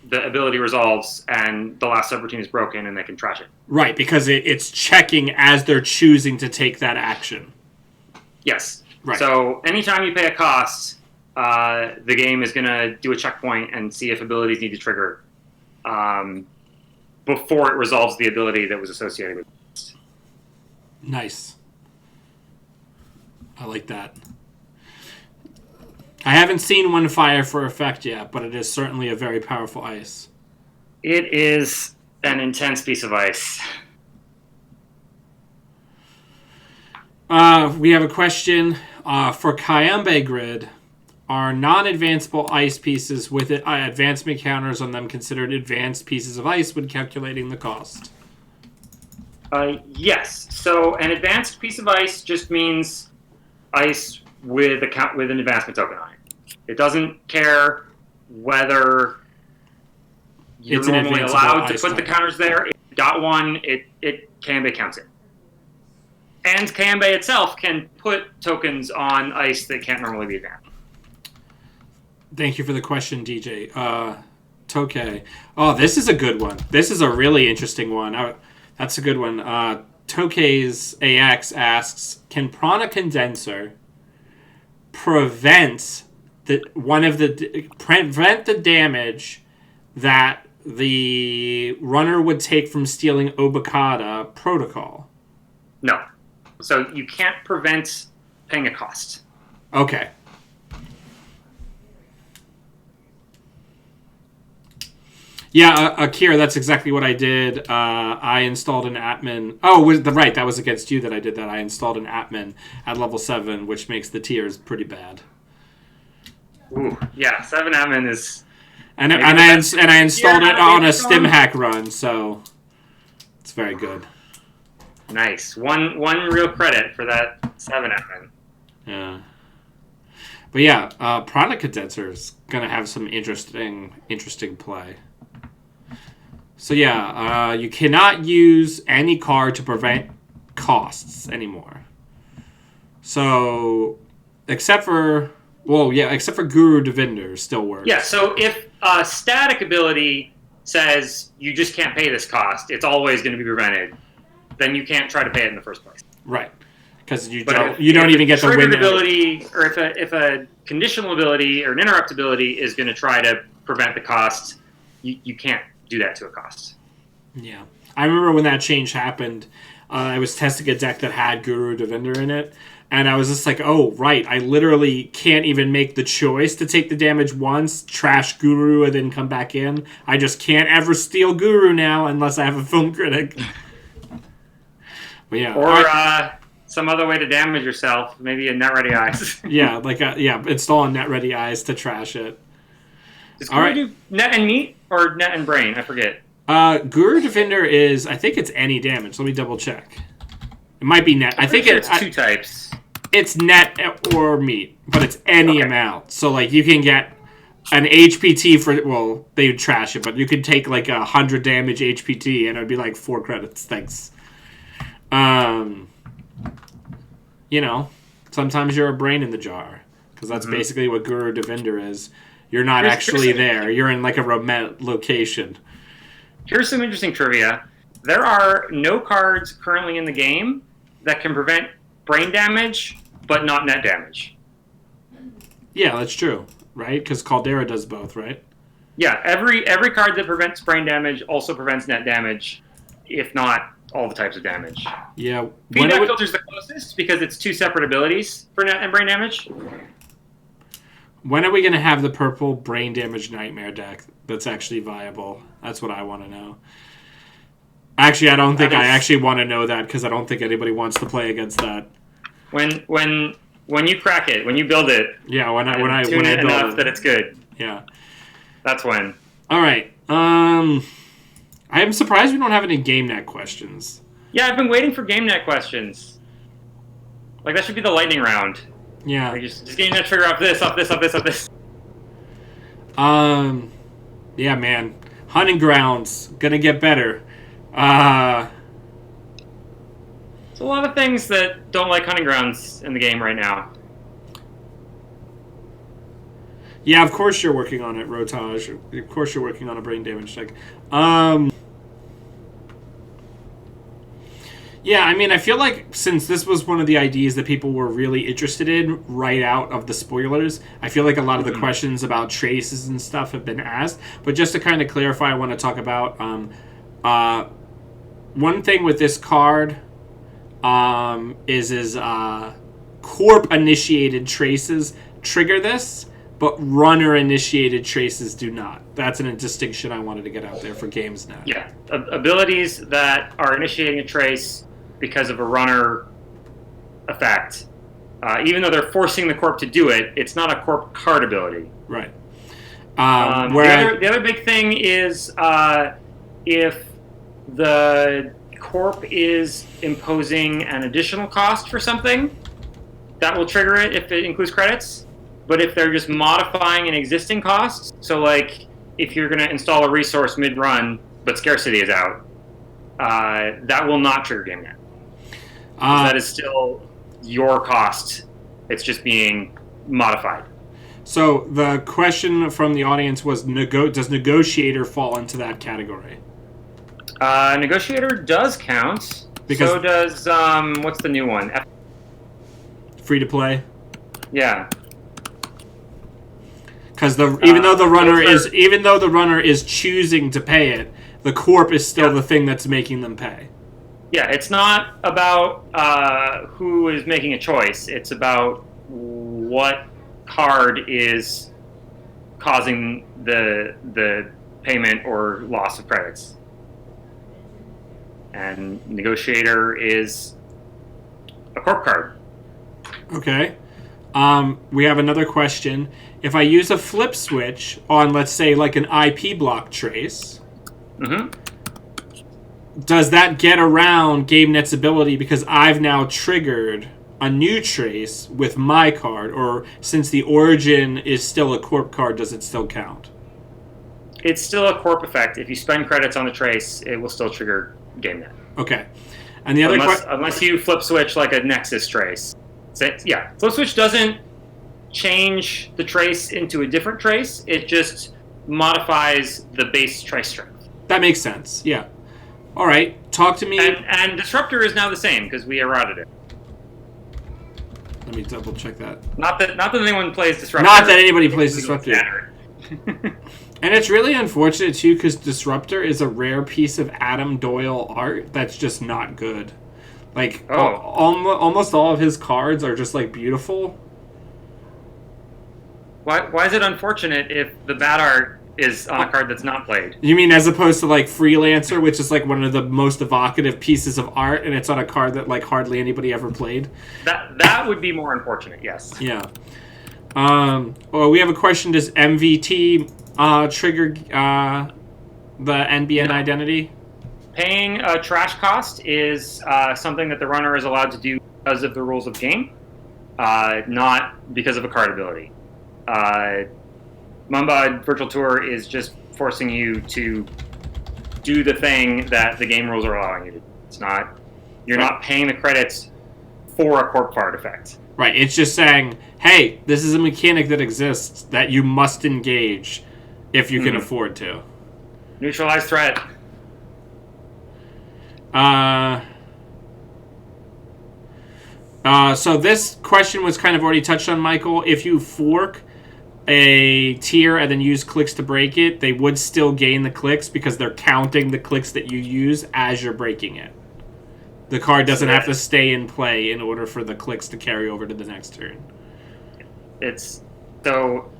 B: the ability resolves and the last subroutine is broken and they can trash it.
A: Right, because it's checking as they're choosing to take that action.
B: Yes.
A: Right.
B: So anytime you pay a cost, the game is going to do a checkpoint and see if abilities need to trigger before it resolves the ability that was associated with it.
A: Nice. I like that. I haven't seen one fire for effect yet, but it is certainly a very powerful ice.
B: It is an intense piece of ice.
A: We have a question for Kayambe Grid. Are non-advanceable ice pieces with advancement counters on them considered advanced pieces of ice when calculating the cost?
B: Yes. So an advanced piece of ice just means ice with an advancement token on it. It doesn't care whether you're normally allowed to put the counters there. If you got one, it Kayambe counts it. And Kayambe itself can put tokens on ice that can't normally be advanced.
A: Thank you for the question, DJ. Tokay. Oh, this is a good one. This is a really interesting one. That's a good one. Tokay's AX asks, can Prana Condenser prevent the damage that the runner would take from stealing Obokata Protocol?
B: No. So you can't prevent paying a cost.
A: Okay. Yeah, Akira, that's exactly what I did. I installed an admin. Oh, right, that was against you that I did that. I installed an admin at level 7, which makes the tiers pretty bad.
B: Ooh, yeah, 7 admin is.
A: And I installed it on a stim hack run, so it's very good.
B: Nice. One real credit for that 7 admin.
A: Yeah. But yeah, Prana Condenser is gonna have some interesting play. So yeah, you cannot use any card to prevent costs anymore. So, except for Guru Devinder still works.
B: Yeah, so if a static ability says you just can't pay this cost, it's always going to be prevented, then you can't try to pay it in the first place.
A: Right. Because you don't even get the win.
B: Ability, or if a conditional ability or an interrupt ability is going to try to prevent the cost, you can't do that to a cost.
A: Yeah. I remember when that change happened, I was testing a deck that had Guru Devinder in it, and I was just like, oh, right, I literally can't even make the choice to take the damage once, trash Guru, and then come back in. I just can't ever steal Guru now unless I have a film critic. But yeah.
B: Or some other way to damage yourself, maybe a Net Ready Eyes.
A: Install a Net Ready Eyes to trash it.
B: Does Guru do Net and Meat or Net and Brain? I forget.
A: Guru Devinder is, I think it's any damage. Let me double check. It might be net. I think
B: it's 2 types.
A: It's net or meat, but it's any amount. So like you can get an HPT for, well, they would trash it, but you could take like 100 damage HPT and it would be like 4 credits. Thanks. You know, sometimes you're a brain in the jar because that's basically what Guru Devinder is. You're not actually there. You're in like a remote location.
B: Here's some interesting trivia. There are no cards currently in the game that can prevent brain damage, but not net damage.
A: Yeah, that's true, right? Because Caldera does both, right?
B: Yeah, every card that prevents brain damage also prevents net damage, if not all the types of damage.
A: Yeah.
B: Feedback filter's the closest because it's two separate abilities for net and brain damage.
A: When are we going to have the purple brain damage nightmare deck that's actually viable? That's what I want to know. Actually, I don't think I actually want to know that because I don't think anybody wants to play against that.
B: When you crack it, when you build it,
A: yeah, when I build
B: enough
A: it,
B: that it's good.
A: Yeah,
B: that's when.
A: All right. I am surprised we don't have any GameNet questions.
B: Yeah, I've been waiting for GameNet questions. Like that should be the lightning round.
A: Yeah.
B: Like just GameNet trigger off this.
A: Yeah, man. Hunting grounds gonna get better.
B: There's a lot of things that don't like hunting grounds in the game right now.
A: Yeah, of course you're working on it, Rotage. Of course you're working on a brain damage deck. Yeah, I mean, I feel like since this was one of the ideas that people were really interested in right out of the spoilers, I feel like a lot of the questions about traces and stuff have been asked. But just to kind of clarify, I want to talk about one thing with this card is corp-initiated traces trigger this, but runner-initiated traces do not. That's a distinction I wanted to get out there for GamesNet.
B: Yeah, abilities that are initiating a trace because of a runner effect, even though they're forcing the corp to do it, it's not a corp card ability.
A: Right.
B: The other big thing is if the corp is imposing an additional cost for something, that will trigger it if it includes credits. But if they're just modifying an existing cost, so like if you're going to install a resource mid-run, but scarcity is out, that will not trigger GameNet. That is still your cost. It's just being modified.
A: So the question from the audience was, does Negotiator fall into that category?
B: Negotiator does count. Because so does, what's the new one?
A: Free to play?
B: Yeah.
A: Because even though the runner is choosing to pay it, the corp is still the thing that's making them pay.
B: Yeah, it's not about who is making a choice. It's about what card is causing the payment or loss of credits. And Negotiator is a corp card.
A: Okay. We have another question. If I use a flip switch on, let's say, like an IP block trace, does that get around GameNet's ability because I've now triggered a new trace with my card? Or since the origin is still a corp card, does it still count?
B: It's still a corp effect. If you spend credits on the trace, it will still trigger GameNet.
A: Okay. And the other
B: unless you flip switch like a Nexus trace. Yeah, flip switch doesn't change the trace into a different trace. It just modifies the base trace strength.
A: That makes sense. Yeah. All right. Talk to me.
B: And Disruptor is now the same because we errated it.
A: Let me double check that.
B: Not that anyone plays Disruptor.
A: Not that anybody plays Disruptor. And it's really unfortunate too because Disruptor is a rare piece of Adam Doyle art that's just not good. Like almost all of his cards are just like beautiful.
B: Why is it unfortunate if the bad art is on a card that's not played?
A: You mean as opposed to like Freelancer, which is like one of the most evocative pieces of art, and it's on a card that like hardly anybody ever played?
B: That would be more unfortunate, yes.
A: Yeah. Well, we have a question. Does MVT trigger the NBN identity?
B: Paying a trash cost is something that the runner is allowed to do because of the rules of the game, not because of a card ability. Mamba Virtual Tour is just forcing you to do the thing that the game rules are allowing you to do. It's not, you're not paying the credits for a corp card effect.
A: Right, it's just saying, hey, this is a mechanic that exists that you must engage if you can afford to.
B: Neutralize threat.
A: So this question was kind of already touched on, Michael. If you fork a tier and then use clicks to break it, they would still gain the clicks because they're counting the clicks that you use as you're breaking it. The card doesn't have to stay in play in order for the clicks to carry over to the next turn.
B: It's so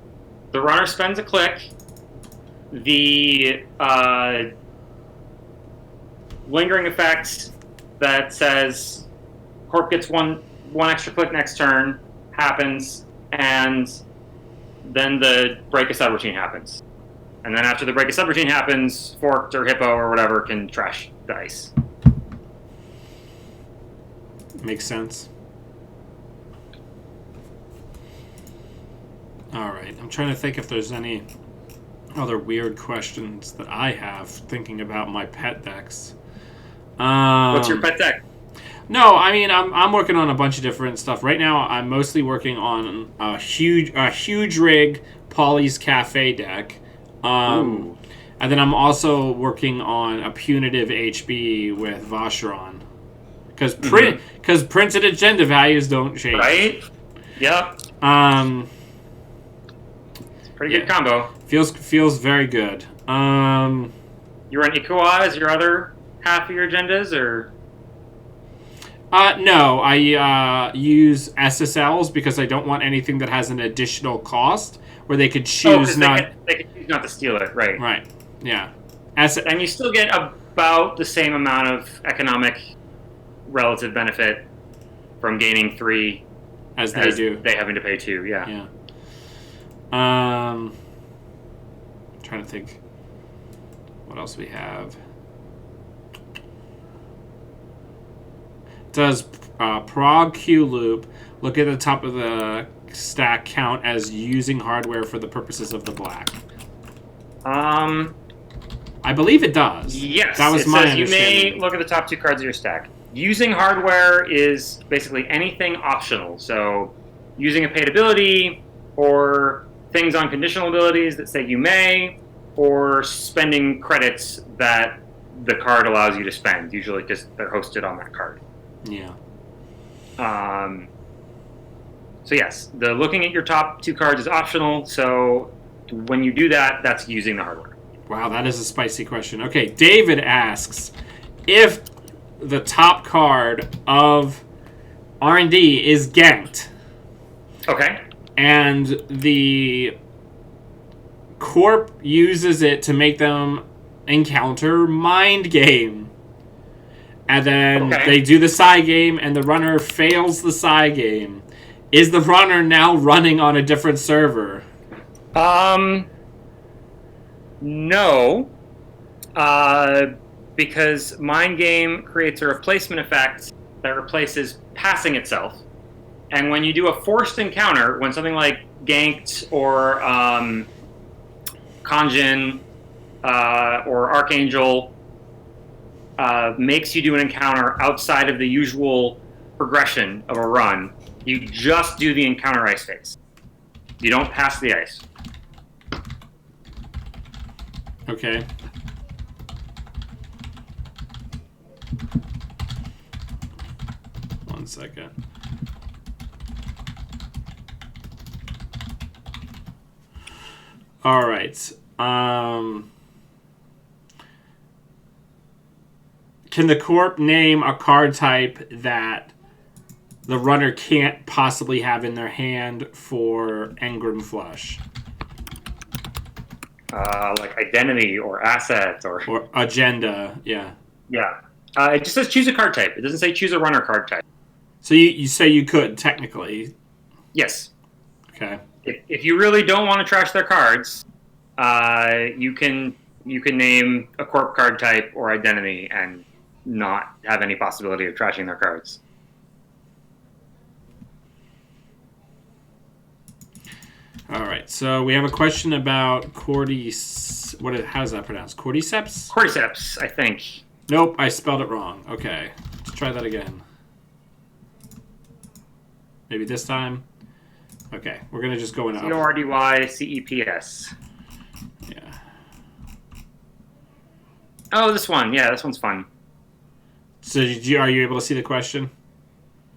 B: the runner spends a click. The lingering effect that says Corp gets one extra click next turn happens, and then the break a subroutine happens. And then after the break a subroutine happens, Forked or Hippo or whatever can trash the ice.
A: Makes sense. Alright, I'm trying to think if there's any other weird questions that I have thinking about my pet decks.
B: What's your pet deck?
A: No, I mean I'm working on a bunch of different stuff right now. I'm mostly working on a huge rig Polly's Cafe deck, and then I'm also working on a punitive HB with Vacheron, because printed agenda values don't change.
B: Right? Yep. Pretty good combo.
A: Feels very good.
B: You run Ikuwa as your other half of your agendas, or?
A: No, I use SSLs because I don't want anything that has an additional cost where they could choose
B: they could choose not to steal it, right?
A: Right. Yeah.
B: And you still get about the same amount of economic relative benefit from gaining 3
A: as they do.
B: They having to pay 2, yeah.
A: Yeah. I'm trying to think what else we have. Does prog Q loop look at the top of the stack count as using hardware for the purposes of the black? I believe it does.
B: Yes,
A: that was
B: it
A: my
B: says you
A: understanding.
B: may look at the top 2 cards of your stack. Using hardware is basically anything optional. So using a paid ability, or things on conditional abilities that say you may, or spending credits that the card allows you to spend, usually because they're hosted on that card.
A: Yeah.
B: So yes, the looking at your top 2 cards is optional. So when you do that, that's using the hardware.
A: Wow, that is a spicy question. Okay, David asks if the top card of R&D is ganked.
B: Okay.
A: And the Corp uses it to make them encounter Mind Game. And then they do the Psy game, and the runner fails the Psy game. Is the runner now running on a different server?
B: No. Because Mind Game creates a replacement effect that replaces passing itself. And when you do a forced encounter, when something like Ganked or Kanjin or Archangel makes you do an encounter outside of the usual progression of a run, you just do the encounter ice phase. You don't pass the ice.
A: Okay. One second. All right. Can the Corp name a card type that the runner can't possibly have in their hand for Engram Flush?
B: Like identity or asset
A: or agenda, yeah.
B: Yeah. It just says choose a card type. It doesn't say choose a runner card type.
A: So you say you could, technically.
B: Yes.
A: Okay.
B: If you really don't want to trash their cards, you can name a Corp card type or identity and not have any possibility of trashing their cards.
A: All right, so we have a question about how is that pronounced? Cordyceps?
B: Cordyceps, I think.
A: Nope, I spelled it wrong. Okay, let's try that again. Maybe this time? Okay, we're going to just go in.
B: Cordyceps.
A: Yeah.
B: Oh, this one. Yeah, this one's fun.
A: So are you able to see the question?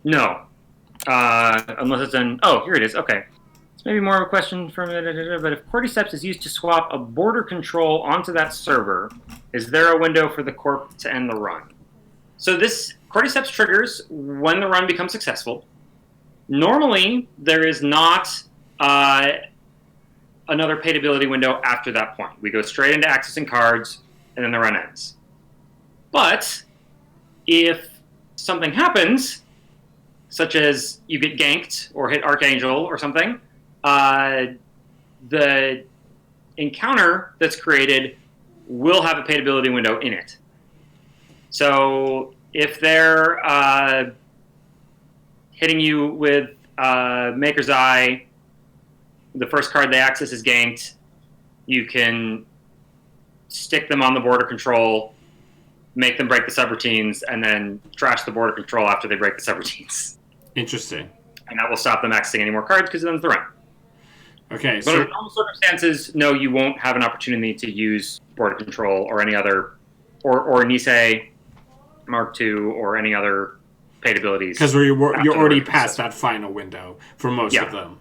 B: No. Unless it's in... Oh, here it is. Okay. It's maybe more of a question from but if cordyceps is used to swap a border control onto that server, is there a window for the corp to end the run? So this cordyceps triggers when the run becomes successful. Normally, there is not another paid ability window after that point. We go straight into accessing cards, and then the run ends. But if something happens, such as you get ganked or hit Archangel or something, the encounter that's created will have a paid ability window in it. So if they're hitting you with Maker's Eye, the first card they access is ganked, you can stick them on the border control, make them break the subroutines, and then trash the border control after they break the subroutines.
A: Interesting.
B: And that will stop them accessing any more cards because then it's the run.
A: Okay,
B: But
A: so
B: in normal circumstances, no, you won't have an opportunity to use border control or any other, or Nisei, Mark II, or any other paid abilities.
A: because you're already past that final window for most of them.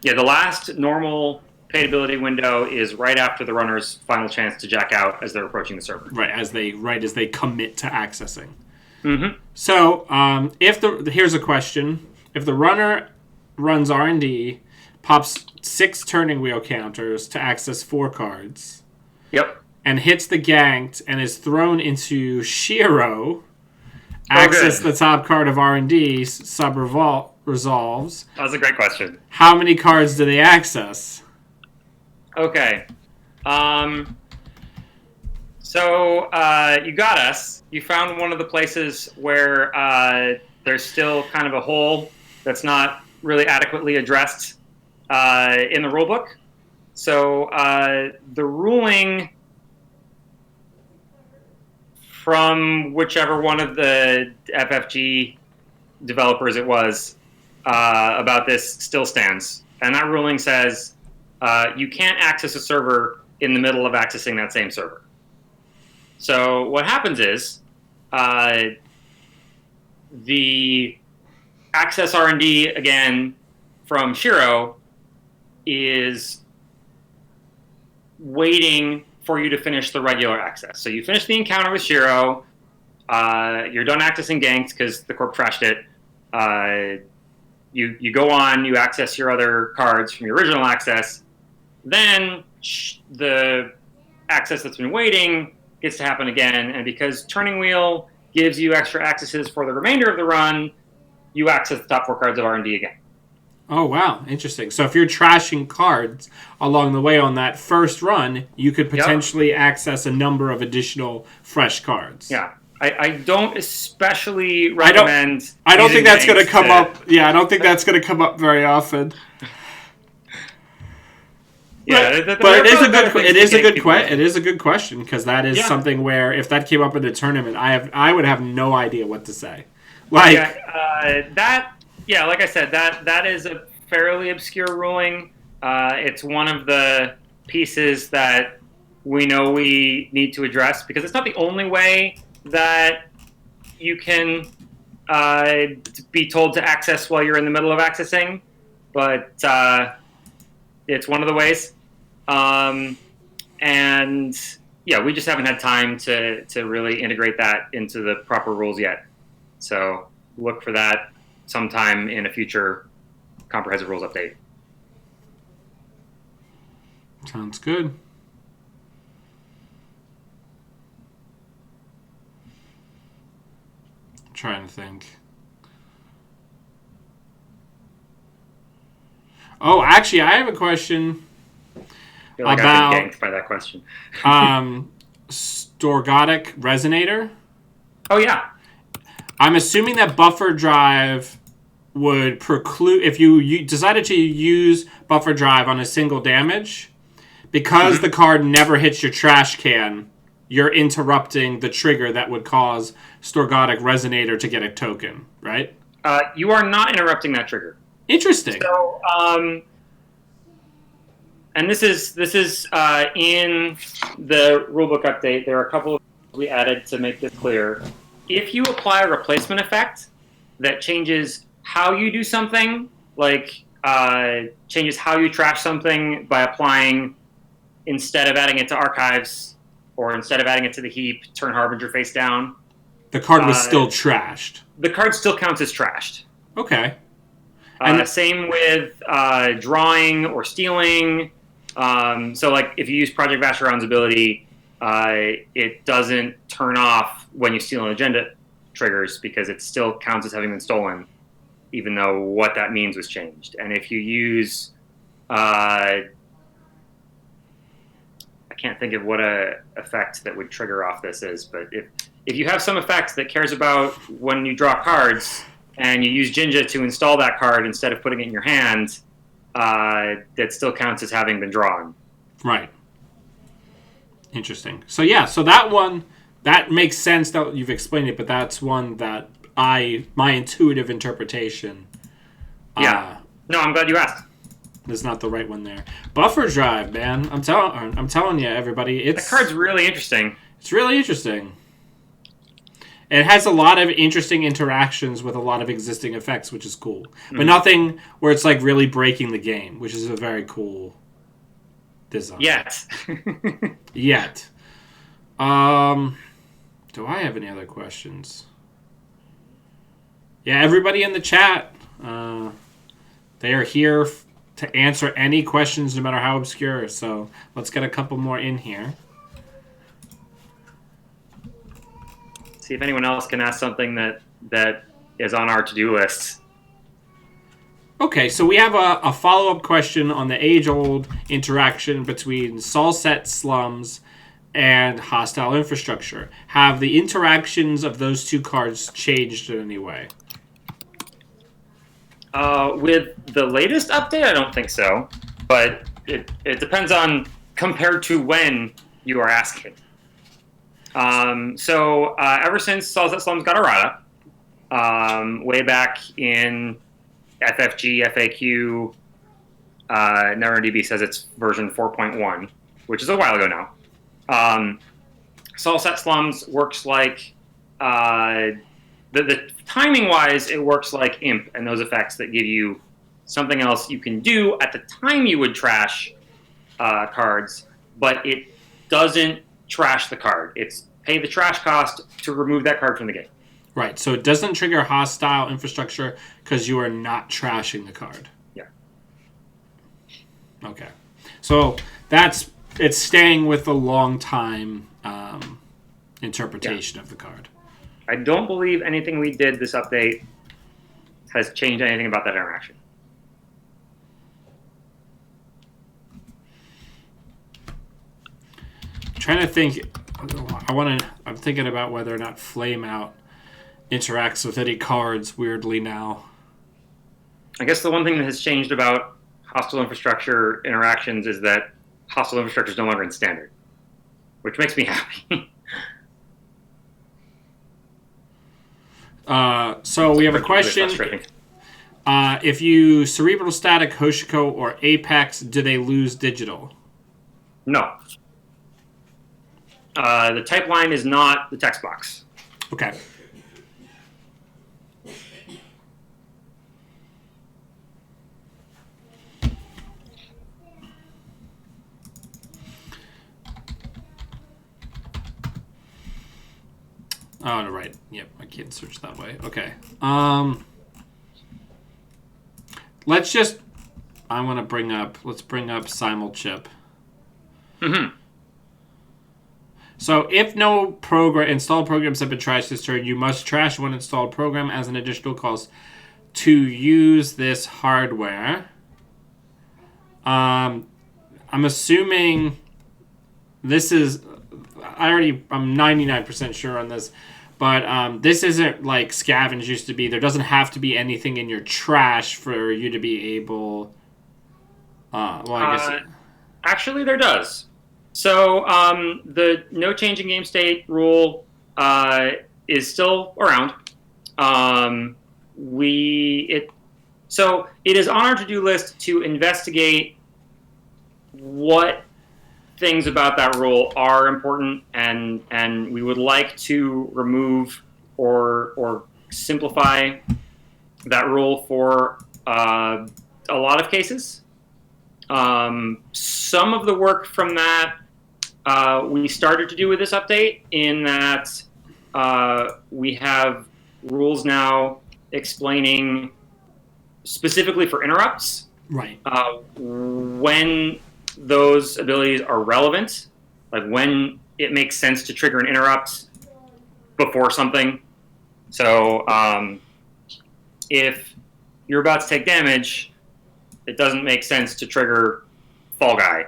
B: Yeah, the last normal paid ability window is right after the runner's final chance to jack out as they're approaching the server.
A: Right as they commit to accessing.
B: Mm-hmm.
A: So, here's a question: if the runner runs R&D, pops 6 turning wheel counters to access 4 cards,
B: Yep.
A: and hits the ganked and is thrown into Shiro, access the top card of R&D, resolves.
B: That was a great question.
A: How many cards do they access?
B: Okay. So you got us. You found one of the places where there's still kind of a hole that's not really adequately addressed in the rulebook. So the ruling from whichever one of the FFG developers it was about this still stands. And that ruling says you can't access a server in the middle of accessing that same server. So what happens is the access R&D again from Shiro is waiting for you to finish the regular access. So you finish the encounter with Shiro, you're done accessing ganks because the corp trashed it. You go on, you access your other cards from your original access. Then the access that's been waiting gets to happen again, and because Turning Wheel gives you extra accesses for the remainder of the run, you access the top 4 cards of R&D again.
A: Oh, wow. Interesting. So if you're trashing cards along the way on that first run, you could potentially access a number of additional fresh cards.
B: Yeah. I don't especially recommend...
A: I don't think that's going to come up... Yeah, I don't think that's going to come up very often.
B: Yeah,
A: but it is a good question because that is something where if that came up in the tournament, I would have no idea what to say. Like
B: like I said, that is a fairly obscure ruling. It's one of the pieces that we know we need to address because it's not the only way that you can be told to access while you're in the middle of accessing, but it's one of the ways. And yeah, we just haven't had time to really integrate that into the proper rules yet. So look for that sometime in a future comprehensive rules update.
A: Sounds good. I'm trying to think. Oh, actually, I have a question.
B: I feel like I've been ganked by that question.
A: Storgotic Resonator.
B: Oh, yeah.
A: I'm assuming that buffer drive would preclude, if you decided to use buffer drive on a single damage, because the card never hits your trash can, you're interrupting the trigger that would cause Storgotic Resonator to get a token, right?
B: You are not interrupting that trigger.
A: Interesting.
B: So, and this is in the rulebook update. There are a couple of things we added to make this clear. If you apply a replacement effect that changes how you do something, like changes how you trash something by applying, instead of adding it to archives or instead of adding it to the heap, turn Harbinger face down.
A: The card was still trashed.
B: The card still counts as trashed.
A: Okay.
B: Same with drawing or stealing. So, like, if you use Project Vacheron's ability, it doesn't turn off when you steal an agenda triggers because it still counts as having been stolen, even though what that means was changed. And if you use, I can't think of what a effect that would trigger off this is, but if you have some effect that cares about when you draw cards and you use Jinja to install that card instead of putting it in your hand, that still counts as having been drawn.
A: Right. Interesting. So yeah, so that one, that makes sense that you've explained it, but that's one that my intuitive interpretation.
B: Yeah. No, I'm glad you asked.
A: Is not the right one there. Buffer drive, man. I'm telling you, everybody,
B: that card's really interesting.
A: It's really interesting. It has a lot of interesting interactions with a lot of existing effects, which is cool. But nothing where it's like really breaking the game, which is a very cool design.
B: Yet.
A: Yet. Do I have any other questions? Yeah, everybody in the chat, they are here to answer any questions, no matter how obscure. So let's get a couple more in here.
B: See if anyone else can ask something that is on our to-do list.
A: Okay, so we have a follow-up question on the age-old interaction between Solset slums and hostile infrastructure. Have the interactions of those two cards changed in any way?
B: With the latest update, I don't think so. But it depends on compared to when you are asking. So ever since Solset Slums got errata, way back in FFG, FAQ, NetRunnerDB says it's version 4.1, which is a while ago now. Solset Slums works like, the timing-wise, it works like Imp and those effects that give you something else you can do at the time you would trash cards, but it doesn't trash the card. It's pay the trash cost to remove that card from the game.
A: Right, so it doesn't trigger hostile infrastructure because you are not trashing the card.
B: Yeah.
A: Okay. So it's staying with the long time interpretation of the card.
B: I don't believe anything we did this update has changed anything about that interaction.
A: I'm trying to think. I'm thinking about whether or not Flameout interacts with any cards weirdly now.
B: I guess the one thing that has changed about hostile infrastructure interactions is that hostile infrastructure is no longer in standard, which makes me happy.
A: So we have a question. If you Cerebral Static, Hoshiko, or Apex, do they lose digital?
B: No. The type line is not the text box.
A: Okay. Oh, no, right. Yep, I can't search that way. Okay. Let's bring up Simulchip.
B: Mm-hmm.
A: So if no installed programs have been trashed this turn, you must trash one installed program as an additional cost to use this hardware. I'm assuming this is... I'm 99% sure on this, but this isn't like Scavenge used to be. There doesn't have to be anything in your trash for you to be able...
B: Actually, there does. So the no change in game state rule is still around. So it is on our to-do list to investigate what things about that rule are important, and we would like to remove or simplify that rule for a lot of cases. Some of the work from that we started to do with this update, in that we have rules now explaining specifically for interrupts,
A: Right.
B: when those abilities are relevant, like when it makes sense to trigger an interrupt before something. So if you're about to take damage, it doesn't make sense to trigger Fall Guy.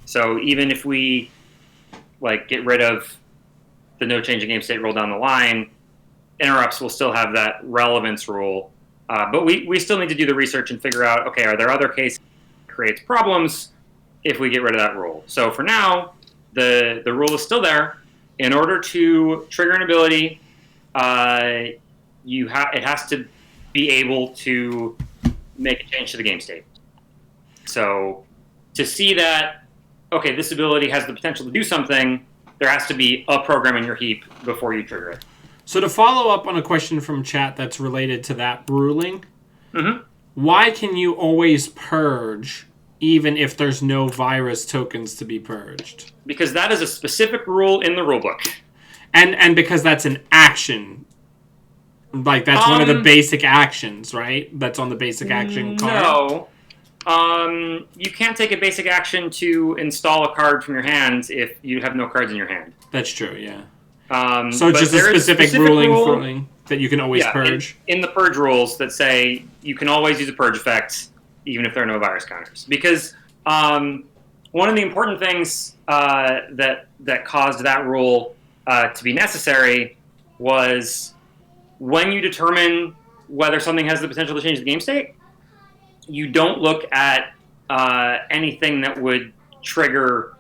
B: So even if we get rid of the no change in game state rule down the line, interrupts will still have that relevance rule. But we still need to do the research and figure out, okay, are there other cases that creates problems if we get rid of that rule? So for now, the rule is still there. In order to trigger an ability, it has to be able to make a change to the game state. So to see that, okay, this ability has the potential to do something, there has to be a program in your heap before you trigger it.
A: So to follow up on a question from chat that's related to that ruling, why can you always purge even if there's no virus tokens to be purged?
B: Because that is a specific rule in the rulebook.
A: And because that's an action. Like, that's one of the basic actions, right? That's on the basic action card?
B: No. You can't take a basic action to install a card from your hand if you have no cards in your hand.
A: That's true, yeah.
B: So
A: it's just a specific ruling that you can always purge?
B: In the purge rules that say you can always use a purge effect even if there are no virus counters. Because one of the important things that caused that rule to be necessary was when you determine whether something has the potential to change the game state, you don't look at anything that would trigger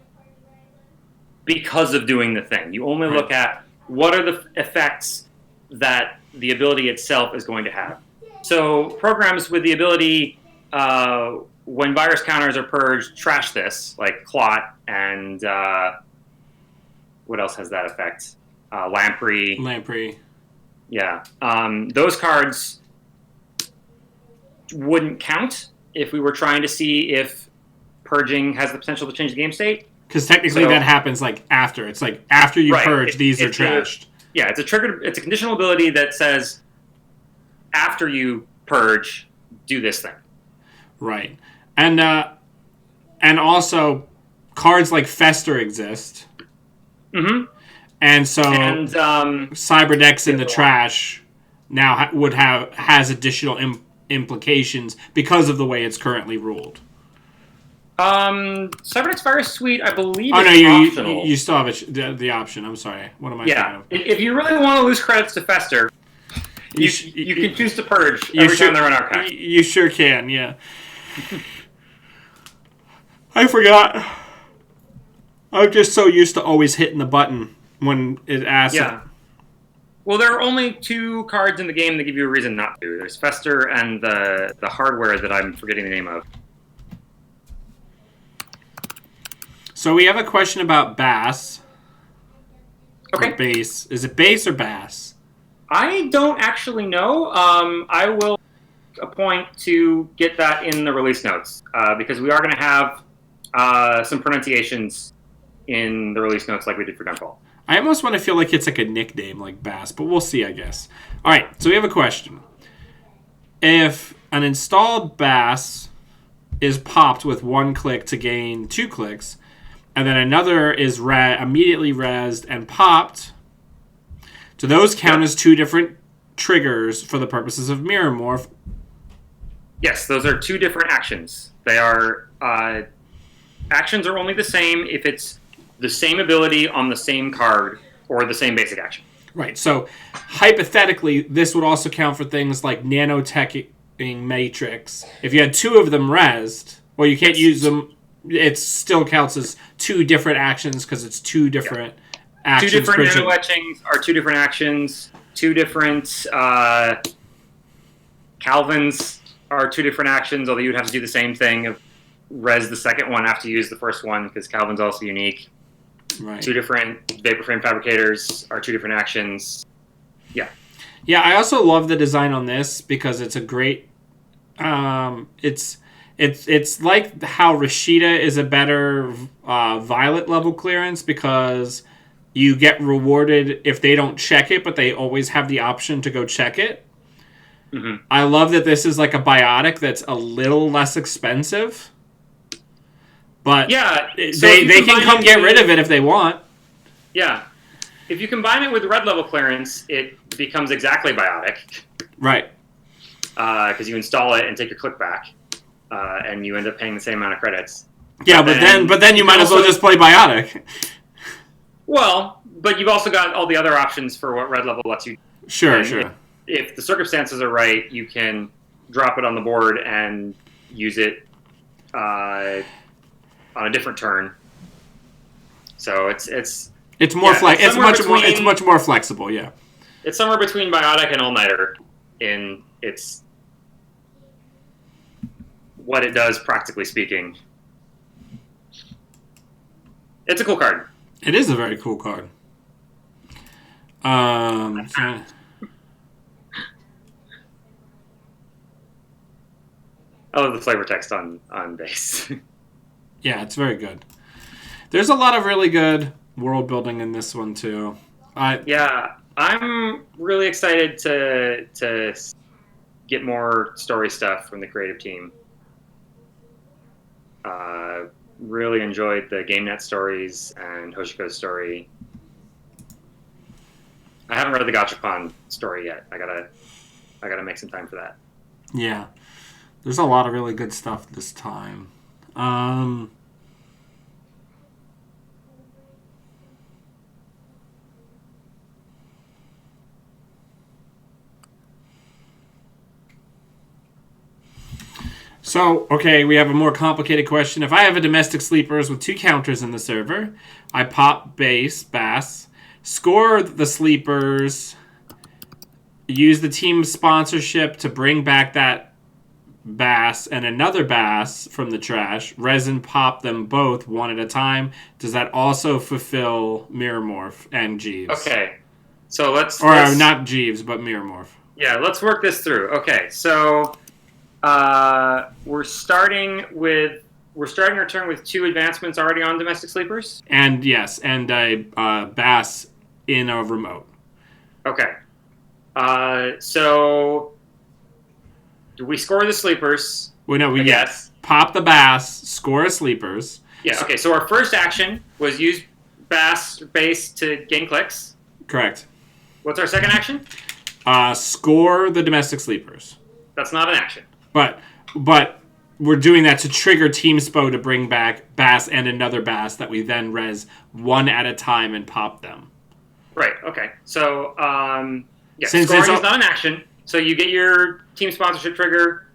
B: because of doing the thing. You only look at what are the effects that the ability itself is going to have. So programs with the ability, when virus counters are purged, trash this, like Clot and what else has that effect? Lamprey. Yeah. Those cards wouldn't count if we were trying to see if purging has the potential to change the game state.
A: Because technically that happens after. It's after you purge, these are trashed.
B: It's a conditional ability that says after you purge, do this thing. Right.
A: And also cards like Fester exist.
B: Mm-hmm.
A: And so Cyberdeck's in the trash now has additional implications because of the way it's currently ruled.
B: Cyberdeck's Virus Suite, I believe, is optional.
A: You still have the option. I'm sorry. What am I thinking of?
B: If you really want to lose credits to Fester, you can choose to purge every time they run archive.
A: You sure can, yeah. I forgot. I'm just so used to always hitting the button when it asks.
B: Yeah. Well, there are only two cards in the game that give you a reason not to. There's Fester and the hardware that I'm forgetting the name of.
A: So we have a question about Bass.
B: Okay.
A: Or Bass. Is it Bass or Bass?
B: I don't actually know. I will make a point to get that in the release notes because we are going to have some pronunciations in the release notes like we did for Gunfall.
A: I almost want to feel like it's like a nickname like Bass, but we'll see, I guess. All right, so we have a question. If an installed Bass is popped with one click to gain 2 clicks, and then another is immediately rezzed and popped, do those count as 2 different triggers for the purposes of Mirror Morph?
B: Yes, those are 2 different actions. They are actions are only the same if it's the same ability on the same card or the same basic action.
A: Right. So hypothetically, this would also count for things like nanoteching Matrix. If you had 2 of them rezzed, well, you can't use them. It still counts as 2 different actions because it's 2 different actions.
B: 2 different nano-etchings are 2 different actions. 2 different Calvins are 2 different actions, although you'd have to do the same thing of res the second one after you use the first one because Calvin's also unique.
A: Right.
B: 2 different vapor frame fabricators are 2 different actions. Yeah.
A: Yeah, I also love the design on this because it's a great. It's like how Rashida is a better violet level clearance because you get rewarded if they don't check it, but they always have the option to go check it.
B: Mm-hmm.
A: I love that this is like a biotic that's a little less expensive, but
B: Yeah, so
A: they can come get rid of it if they want.
B: Yeah, if you combine it with red level clearance, it becomes exactly biotic.
A: Right.
B: Because you install it and take your click back, and you end up paying the same amount of credits.
A: Yeah, but then you might as well just play biotic.
B: Well, but you've also got all the other options for what red level lets you.
A: Sure, sure.
B: If the circumstances are right, you can drop it on the board and use it on a different turn. So it's
A: more it's much more flexible. Yeah,
B: it's somewhere between biotic and all nighter in its what it does, practically speaking. It's a cool card.
A: It is a very cool card.
B: I love the flavor text on base.
A: Yeah, it's very good. There's a lot of really good world building in this one too.
B: Yeah, I'm really excited to get more story stuff from the creative team. Really enjoyed the GameNet stories and Hoshiko's story. I haven't read the Gachapon story yet. I gotta make some time for that.
A: Yeah, there's a lot of really good stuff this time. So, okay, we have a more complicated question. If I have a domestic sleepers with 2 counters in the server, I pop bass, score the sleepers, use the team sponsorship to bring back that bass and another bass from the trash, resin pop them both one at a time. Does that also fulfill Mirror Morph and Jeeves?
B: Okay, so let's
A: not Jeeves, but Mirror Morph.
B: Yeah, let's work this through. Okay, so we're starting our turn with 2 advancements already on domestic sleepers.
A: And yes, and a bass in a remote.
B: Okay. So do we score the sleepers?
A: Well, no, we pop the bass, score a sleepers.
B: Yeah. Okay. So our first action was use base to gain clicks.
A: Correct.
B: What's our second action?
A: Score the domestic sleepers.
B: That's not an action.
A: But we're doing that to trigger Team Spo to bring back bass and another bass that we then res one at a time and pop them.
B: Right. Okay. So scoring is not an action. So you get your team sponsorship trigger.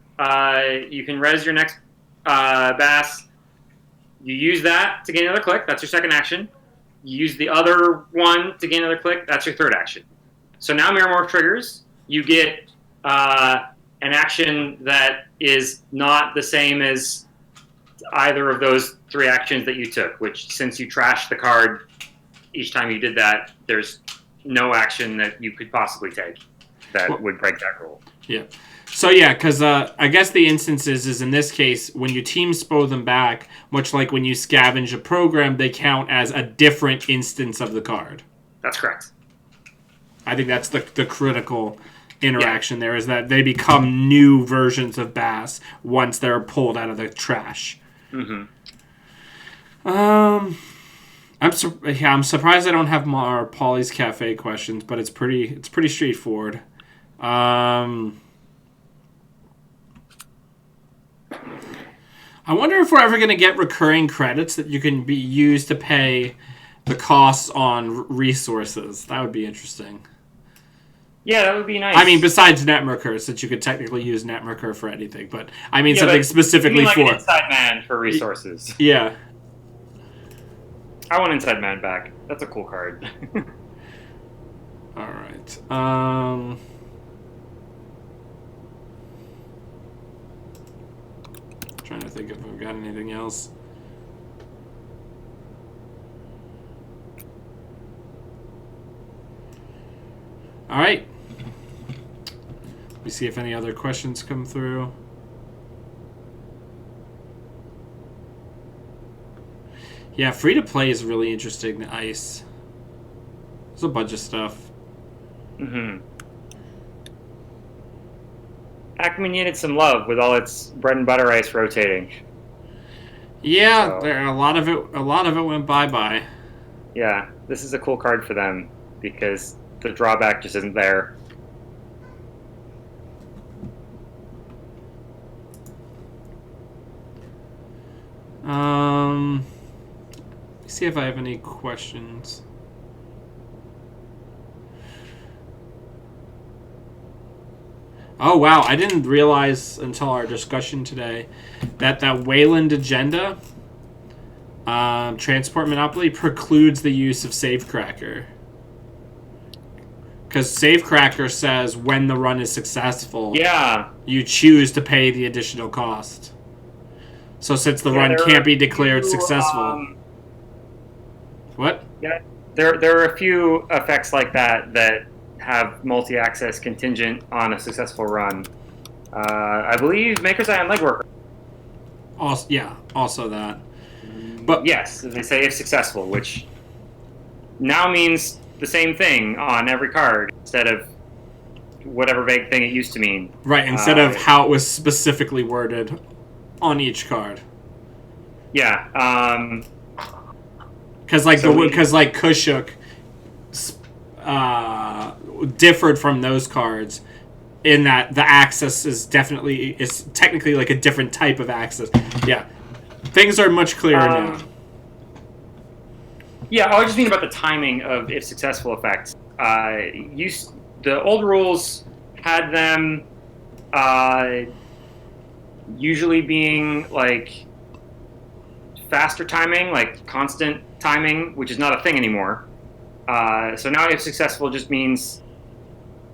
B: You can res your next bass. You use that to gain another click. That's your second action. You use the other one to gain another click. That's your third action. So now Mirror Morph triggers. You get an action that is not the same as either of those 3 actions that you took, which since you trashed the card each time you did that, there's no action that you could possibly take that would break that rule.
A: Yeah. So yeah, because I guess the instance is in this case, when you team spo them back, much like when you scavenge a program, they count as a different instance of the card.
B: That's correct.
A: I think that's the critical interaction there, is that they become new versions of bass once they're pulled out of the trash.
B: Mm-hmm.
A: I'm surprised I don't have more Polly's Cafe questions, but it's pretty straightforward. I wonder if we're ever going to get recurring credits that you can be used to pay the costs on resources. That would be interesting.
B: Yeah, that would be nice.
A: I mean, besides Netmerker, since you could technically use Netmerker for anything, but I mean something specifically
B: you mean like
A: for
B: an Inside Man for resources.
A: Yeah.
B: I want Inside Man back. That's a cool card.
A: All right. Trying to think if we've got anything else. All right. me see if any other questions come through. Yeah, free to play is really interesting. The ice. There's a bunch of stuff.
B: Mm-hmm. Acme needed some love with all its bread and butter ice rotating.
A: Yeah, so, a lot of it went bye-bye.
B: Yeah, this is a cool card for them because the drawback just isn't there.
A: Let's see if I have any questions. Oh wow, I didn't realize until our discussion today that Wayland agenda, transport monopoly, precludes the use of Safecracker. Because Safecracker says when the run is successful, you choose to pay the additional cost. So since the run can't be declared successful, what?
B: Yeah, there are a few effects like that have multi-access contingent on a successful run. I believe Maker's Eye on Legworker.
A: Also that.
B: But yes, they say if successful, which now means the same thing on every card instead of whatever vague thing it used to mean.
A: Right, instead of how it was specifically worded on each card.
B: Yeah.
A: Because Kushuk differed from those cards in that the access is technically like a different type of access. Yeah, things are much clearer now.
B: Yeah, I was just thinking about the timing of if successful effects. The old rules had them usually being like faster timing, like constant timing, which is not a thing anymore. So now if successful just means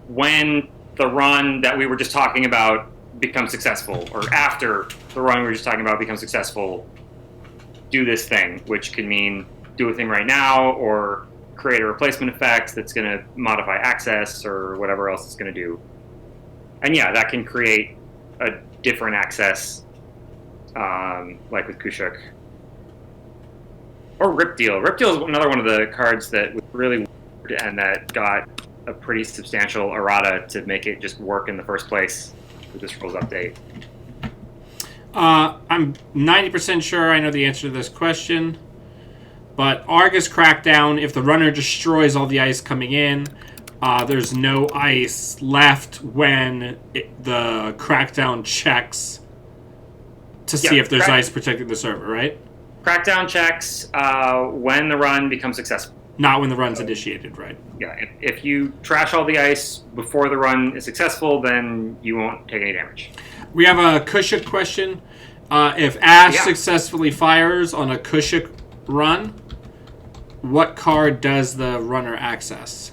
B: when the run that we were just talking about becomes successful, or after the run we were just talking about becomes successful, do this thing, which can mean do a thing right now, or create a replacement effect that's going to modify access, or whatever else it's going to do. And yeah, that can create a different access, like with Kushuk. Or Rip Deal. Rip Deal is another one of the cards that was really weird and that got a pretty substantial errata to make it just work in the first place with this rules update.
A: I'm 90% sure I know the answer to this question, but Argus Crackdown, if the runner destroys all the ice coming in, there's no ice left when the Crackdown checks to see if there's ice protecting the server, right?
B: Crackdown checks when the run becomes successful.
A: Not when the run's initiated, right?
B: Yeah, if you trash all the ice before the run is successful, then you won't take any damage.
A: We have a Kushuk question. If Ash successfully fires on a Kushuk run, what card does the runner access?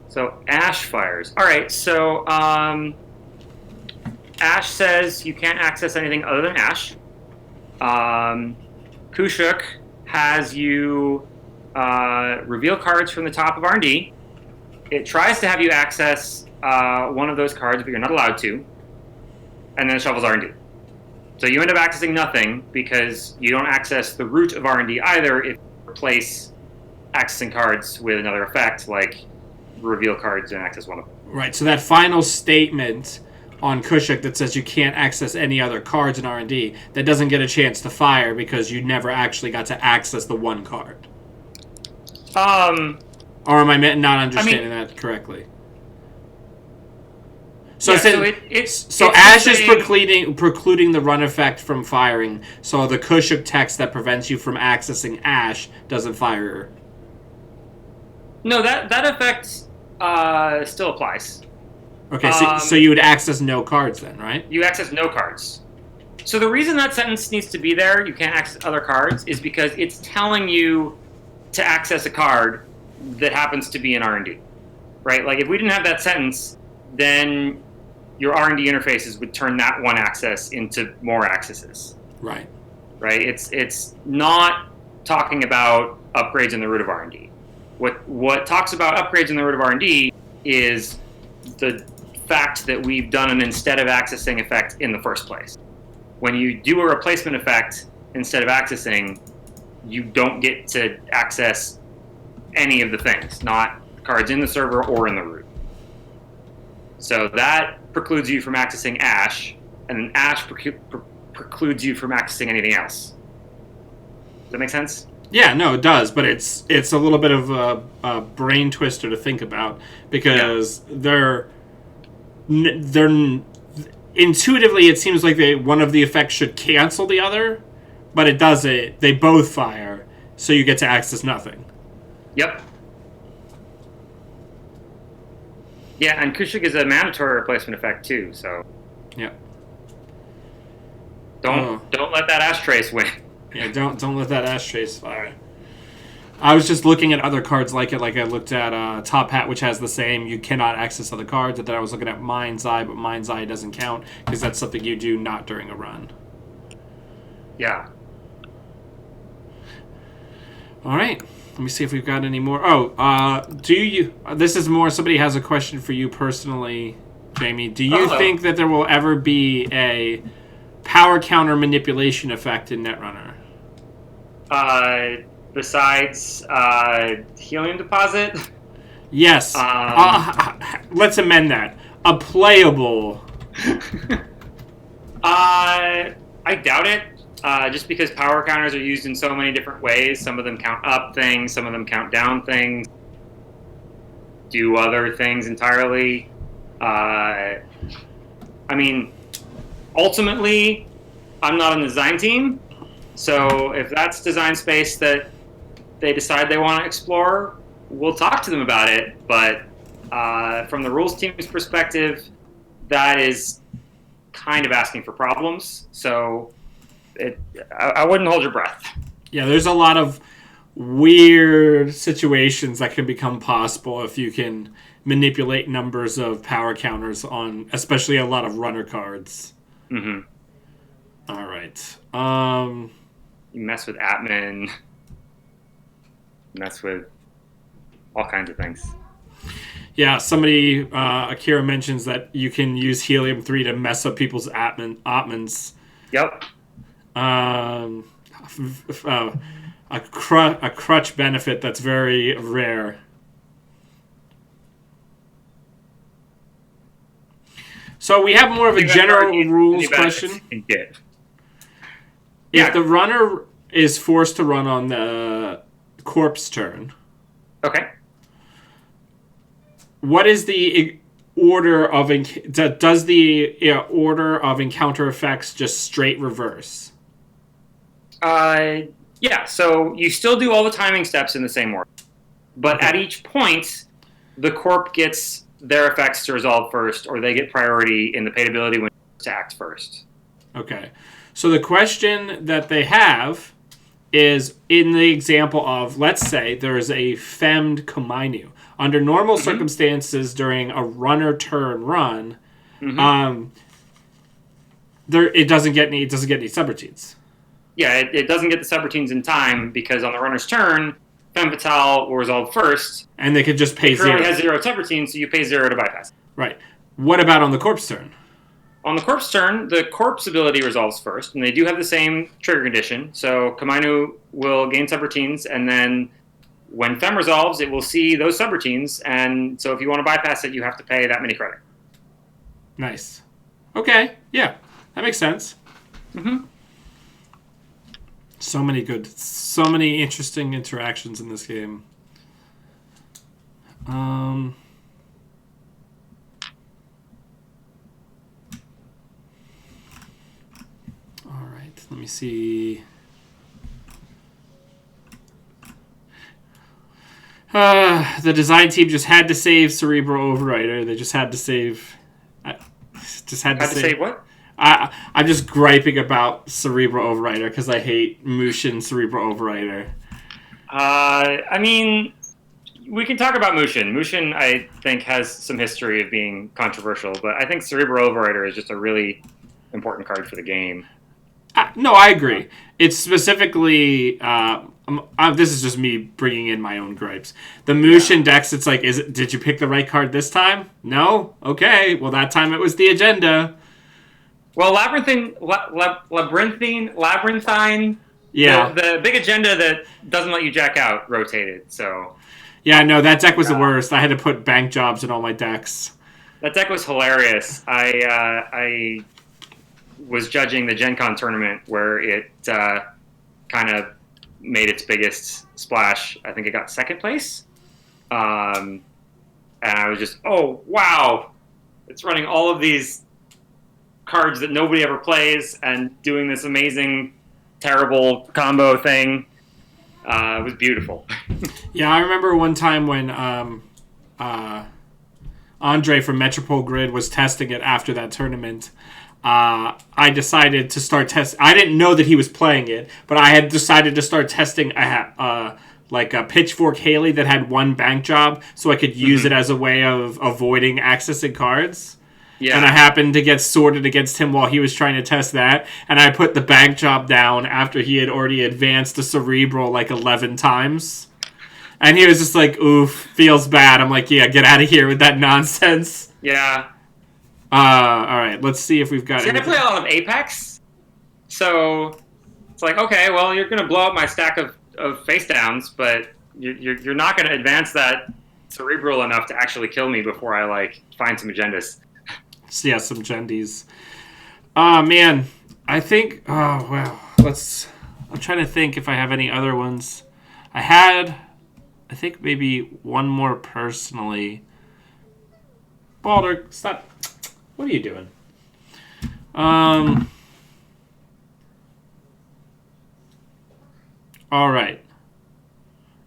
B: So Ash fires. All right, so Ash says you can't access anything other than Ash. Kushuk has you reveal cards from the top of R&D. It tries to have you access one of those cards, but you're not allowed to. And then it shuffles R&D. So you end up accessing nothing because you don't access the root of R&D either if you replace accessing cards with another effect, like reveal cards and access one of them.
A: Right, so that final statement on Kushuk that says you can't access any other cards in R&D, that doesn't get a chance to fire because you never actually got to access the one card. Or am I not understanding that correctly? So, Ash is precluding the run effect from firing, so the Kushuk text that prevents you from accessing Ash doesn't fire.
B: No, that effect still applies.
A: Okay, so you would access no cards then, right?
B: You access no cards. So the reason that sentence needs to be there, you can't access other cards, is because it's telling you to access a card that happens to be in R&D, right? Like, if we didn't have that sentence, then your R&D interfaces would turn that one access into more accesses.
A: Right.
B: Right? It's not talking about upgrades in the root of R&D. What talks about upgrades in the root of R&D is the fact that we've done an instead of accessing effect in the first place. When you do a replacement effect instead of accessing, you don't get to access any of the things, not cards in the server or in the root. So that precludes you from accessing Ash, and then Ash precludes you from accessing anything else. Does that make sense?
A: Yeah, no, it does, but it's a little bit of a brain twister to think about because they're intuitively it seems like one of the effects should cancel the other, but it doesn't. They both fire, so you get to access nothing.
B: Yep. Yeah, and Kushik is a mandatory replacement effect too, so
A: yeah.
B: Don't let that Ash Trace win.
A: Yeah, don't let that Ash Trace fire. I was just looking at other cards like it. Like I looked at Top Hat, which has the same. You cannot access other cards. And then I was looking at Mind's Eye, but Mind's Eye doesn't count because that's something you do not during a run.
B: Yeah.
A: All right. Let me see if we've got any more. Do you? This is more. Somebody has a question for you personally, Jamie. Do you think that there will ever be a power counter manipulation effect in Netrunner?
B: Besides Helium Deposit?
A: Yes. Let's amend that. A playable.
B: I doubt it. Just because power counters are used in so many different ways. Some of them count up things, some of them count down things, do other things entirely. I mean, ultimately, I'm not on the design team, so if that's design space that they decide they want to explore, we'll talk to them about it. But from the rules team's perspective, that is kind of asking for problems. So I wouldn't hold your breath.
A: Yeah, there's a lot of weird situations that can become possible if you can manipulate numbers of power counters on, especially a lot of runner cards.
B: Mm-hmm.
A: All right.
B: You mess with admin. Mess with all kinds of things.
A: Yeah, somebody, Akira mentions that you can use Helium-3 to mess up people's Atmans.
B: Yep.
A: A crutch benefit that's very rare. So we have more of a general rules question. If the runner is forced to run on the corpse turn,
B: okay,
A: what is the order of does the order of encounter effects just straight reverse?
B: Yeah, so you still do all the timing steps in the same order. But at each point, the corp gets their effects to resolve first, or they get priority in the paid ability when to act first.
A: Okay. So the question that they have is in the example of, let's say there is a femmed Komainu. Under normal circumstances during a runner turn run, it doesn't get any subroutines.
B: Yeah, it doesn't get the subroutines in time because on the runner's turn, Femme Fatale will resolve first.
A: And they could just pay
B: it
A: 0.
B: It has 0 subroutines, so you pay 0 to bypass.
A: Right. What about on the corpse turn?
B: On the corpse turn, the corpse ability resolves first, and they do have the same trigger condition. So Komainu will gain subroutines, and then when Femme resolves, it will see those subroutines, and so if you want to bypass it, you have to pay that many credit.
A: Nice. Okay, yeah, that makes sense.
B: Mm-hmm.
A: So many interesting interactions in this game. All right, let me see. The design team just had to save Cerebral Overrider. They just had to save. Had to
B: save what?
A: I'm just griping about Cerebral Overrider because I hate Mushin Cerebral Overrider.
B: I mean, we can talk about Mushin. Mushin, I think, has some history of being controversial, but I think Cerebral Overrider is just a really important card for the game.
A: No, I agree. It's specifically, This is just me bringing in my own gripes. The Mushin decks, it's like, did you pick the right card this time? No? Okay. Well, that time it was the agenda.
B: Well, labyrinthine,
A: Yeah.
B: the big agenda that doesn't let you jack out rotated. So
A: Yeah, no, that deck was the worst. I had to put bank jobs in all my decks.
B: that deck was hilarious. I was judging the Gen Con tournament where it kind of made its biggest splash. I think it got second place. And I was just, oh, wow. It's running all of these cards that nobody ever plays and doing this amazing, terrible combo thing. It was beautiful.
A: Yeah, I remember one time when Andre from Metropole Grid was testing it after that tournament. I decided to start testing. I didn't know that he was playing it, but I had decided to start testing. I had like a Pitchfork Haley that had one bank job, so I could use it as a way of avoiding accessing cards. Yeah. And I happened to get sorted against him while he was trying to test that, and I put the bank job down after he had already advanced the Cerebral like 11 times. And he was just like, oof, feels bad. I'm like, yeah, get out of here with that nonsense.
B: Yeah.
A: All right, let's see if we've got
B: anything. I play a lot of Apex, so it's like, okay, well, you're going to blow up my stack of face downs, but you're not going to advance that Cerebral enough to actually kill me before I, like, find some agendas.
A: Yeah, some gendies. Oh, man. I think... Oh, wow. I'm trying to think if I have any other ones. I think maybe one more personally. Balder, stop. What are you doing? All right.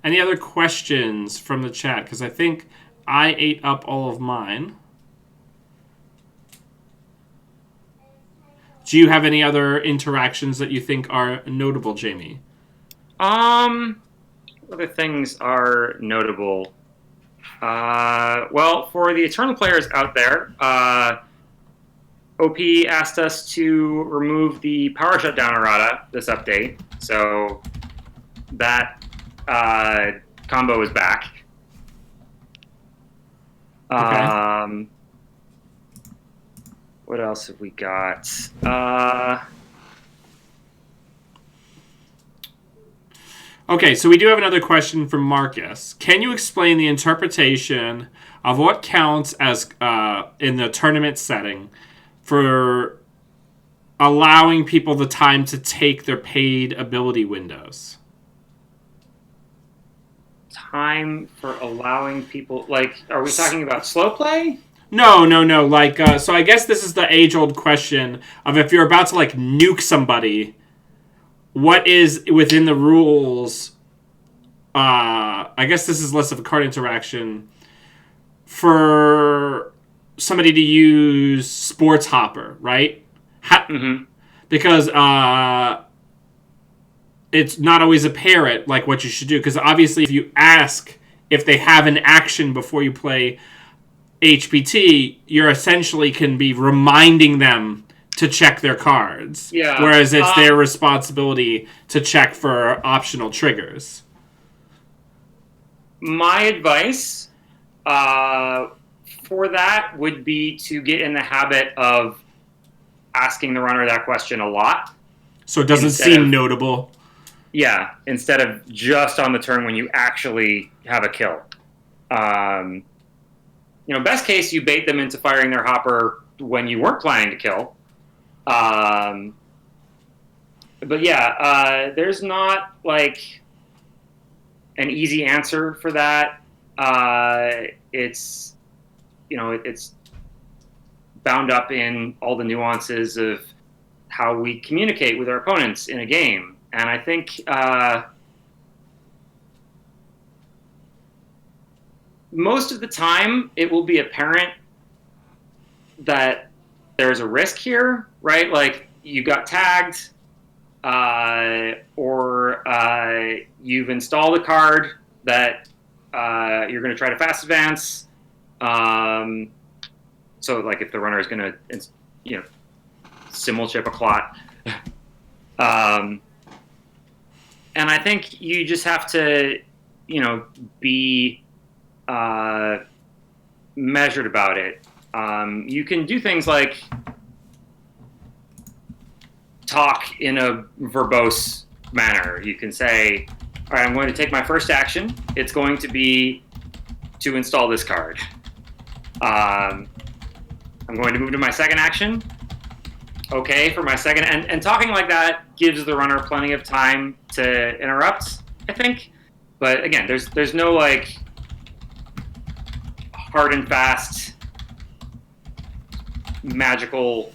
A: Any other questions from the chat? Because I think I ate up all of mine. Do you have any other interactions that you think are notable, Jamie?
B: Other things are notable. Well, for the Eternal players out there, OP asked us to remove the power shutdown errata this update, so that combo is back.
A: Okay.
B: What else have we got?
A: Okay, so we do have another question from Marcus. Can you explain the interpretation of what counts as, in the tournament setting, for allowing people the time to take their paid ability windows?
B: Time for allowing people, like, are we talking about slow play?
A: No. Like, so I guess this is the age-old question of if you're about to, like, nuke somebody, what is within the rules? I guess this is less of a card interaction for somebody to use Sports Hopper, right? Because it's not always apparent, like, what you should do. Because obviously, if you ask if they have an action before you play HPT, you're essentially can be reminding them to check their cards.
B: Yeah.
A: Whereas it's their responsibility to check for optional triggers.
B: My advice for that would be to get in the habit of asking the runner that question a lot.
A: So it doesn't seem notable.
B: Yeah, instead of just on the turn when you actually have a kill. Best case, you bait them into firing their hopper when you weren't planning to kill. But yeah, there's not, like, an easy answer for that. It's bound up in all the nuances of how we communicate with our opponents in a game. And I think most of the time it will be apparent that there's a risk here, right? Like, you got tagged, or you've installed a card that you're going to try to fast advance. So, like, if the runner is going to, simul chip a clot. And I think you just have to, be measured about it. You can do things like talk in a verbose manner. You can say, all right, I'm going to take my first action. It's going to be to install this card. I'm going to move to my second action. Okay, for my second, and talking like that gives the runner plenty of time to interrupt, I think. But again, there's no like hard and fast magical,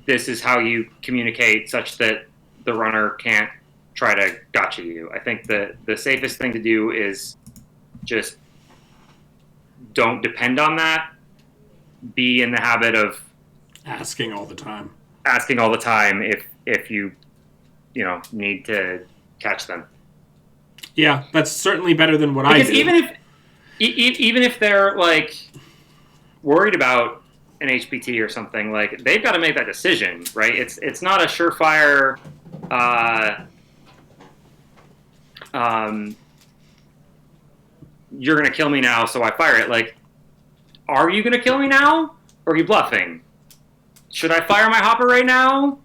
B: this is how you communicate such that the runner can't try to gotcha you. I think the safest thing to do is just don't depend on that. Be in the habit of
A: Asking all the time
B: if you need to catch them.
A: Yeah, that's certainly better than what I do.
B: Even if they're like worried about an HPT or something, like they've got to make that decision, right? It's not a surefire you're gonna kill me now, so I fire it. Like, are you gonna kill me now, or are you bluffing? Should I fire my hopper right now,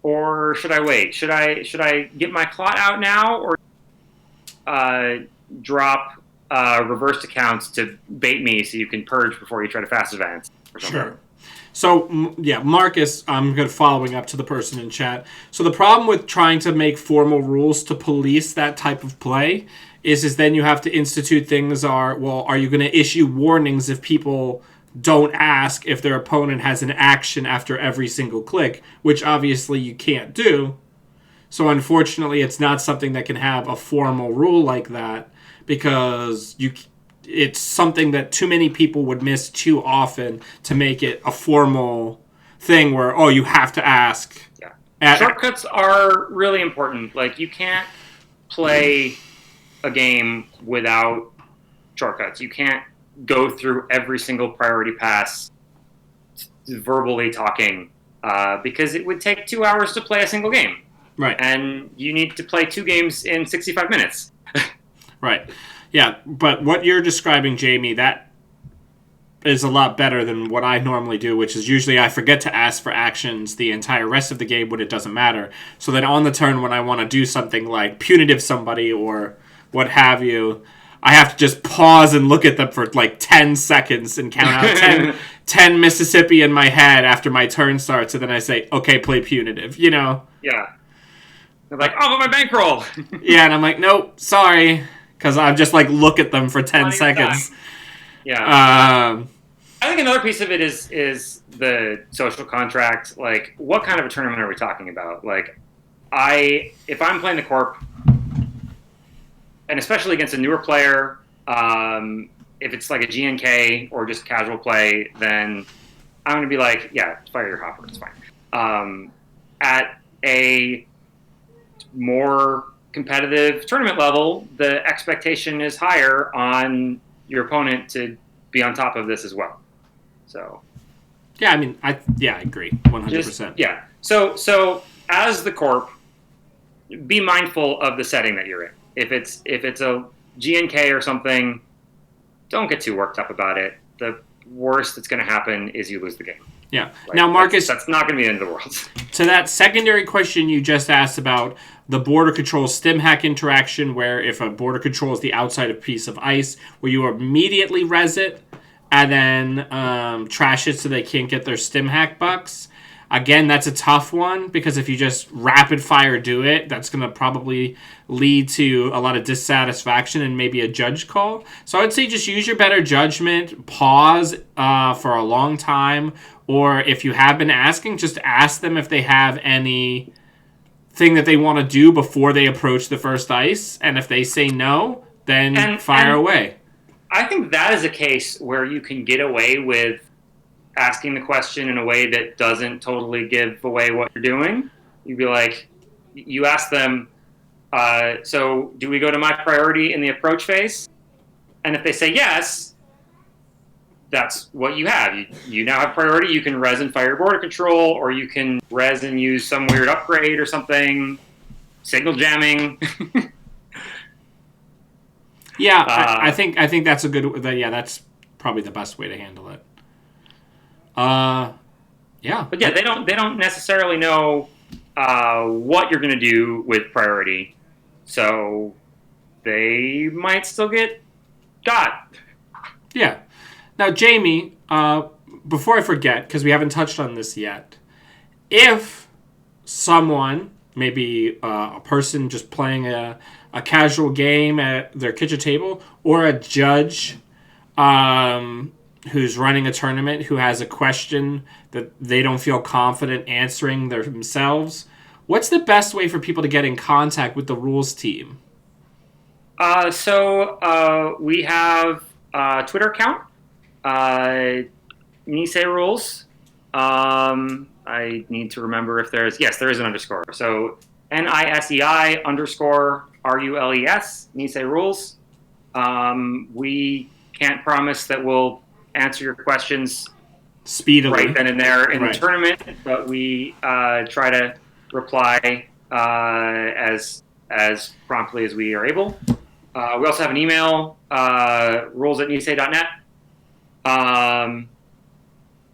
B: or should I wait? Should I get my clot out now, or drop reversed accounts to bait me so you can purge before you try to fast advance?
A: Sure. So, yeah, Marcus, I'm following up to the person in chat. So the problem with trying to make formal rules to police that type of play is then you have to institute things are you going to issue warnings if people don't ask if their opponent has an action after every single click, which obviously you can't do. So unfortunately, it's not something that can have a formal rule like that because it's something that too many people would miss too often to make it a formal thing where, you have to ask.
B: Yeah. Shortcuts are really important. Like, you can't play a game without shortcuts. You can't go through every single priority pass verbally talking because it would take 2 hours to play a single game.
A: Right.
B: And you need to play 2 games in 65 minutes.
A: Right. Yeah, but what you're describing, Jamie, that is a lot better than what I normally do, which is usually I forget to ask for actions the entire rest of the game when it doesn't matter. So then on the turn when I want to do something like punitive somebody or what have you, I have to just pause and look at them for like 10 seconds and count out 10 Mississippi in my head after my turn starts, and then I say, okay, play punitive,
B: Yeah. They're like, but my bankroll!
A: Yeah, and I'm like, nope, sorry. Because I just like look at them for 10 seconds.
B: Yeah. I think another piece of it is the social contract. Like, what kind of a tournament are we talking about? Like, if I'm playing the Corp, and especially against a newer player, if it's like a GNK or just casual play, then I'm going to be like, yeah, fire your hopper, it's fine. At a more competitive tournament level, the expectation is higher on your opponent to be on top of this as well. So,
A: yeah, I mean, I agree, 100%.
B: So as the Corp, be mindful of the setting that you're in. If it's a GNK or something, don't get too worked up about it. The worst that's going to happen is you lose the game.
A: Yeah. Like, now, Marcus,
B: that's not going to be the end of the world.
A: To that secondary question you just asked about the border control stim hack interaction, where if a border control is the outside of piece of ice, where you immediately res it and then trash it so they can't get their stim hack bucks. Again, that's a tough one because if you just rapid fire do it, that's going to probably lead to a lot of dissatisfaction and maybe a judge call. So I would say just use your better judgment, pause for a long time, or if you have been asking, just ask them if they have any thing that they want to do before they approach the first ice. And if they say no, then fire away.
B: I think that is a case where you can get away with asking the question in a way that doesn't totally give away what you're doing. You'd be like, you ask them, so do we go to my priority in the approach phase? And if they say yes, that's what you have. You now have priority. You can res and fire border control, or you can res and use some weird upgrade or something. signal jamming.
A: Yeah, I think that's a good. That's probably the best way to handle it. Yeah.
B: But yeah, they don't necessarily know what you're going to do with priority, so they might still get got.
A: Yeah. Now, Jamie, before I forget, because we haven't touched on this yet, if someone, maybe a person just playing a casual game at their kitchen table, or a judge who's running a tournament who has a question that they don't feel confident answering themselves, what's the best way for people to get in contact with the rules team?
B: So we have a Twitter account, Nisei Rules. I need to remember if there is an underscore. So NISEI_RULES, Nisei Rules. We can't promise that we'll answer your questions
A: Speedily.
B: right then and there in the tournament, but we try to reply as promptly as we are able. We also have an email, rules@nisei.net.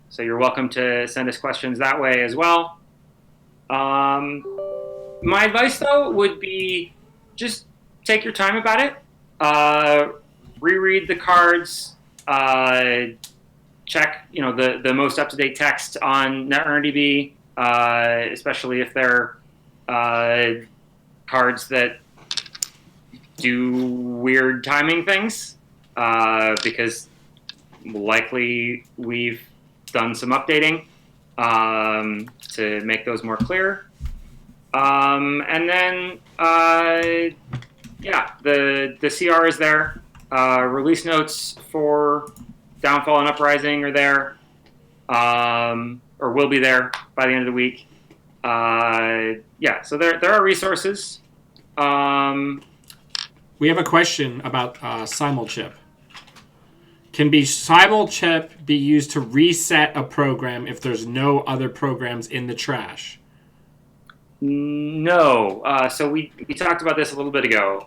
B: So you're welcome to send us questions that way as well. My advice, though, would be just take your time about it. Reread the cards. Check, the most up-to-date text on NetRunnerDB, especially if they're cards that do weird timing things, because likely we've done some updating to make those more clear. And then, the CR is there. Release notes for Downfall and Uprising are there, or will be there by the end of the week. So there are resources.
A: We have a question about simulchip. Can simulchip be used to reset a program if there's no other programs in the trash?
B: No. So we talked about this a little bit ago.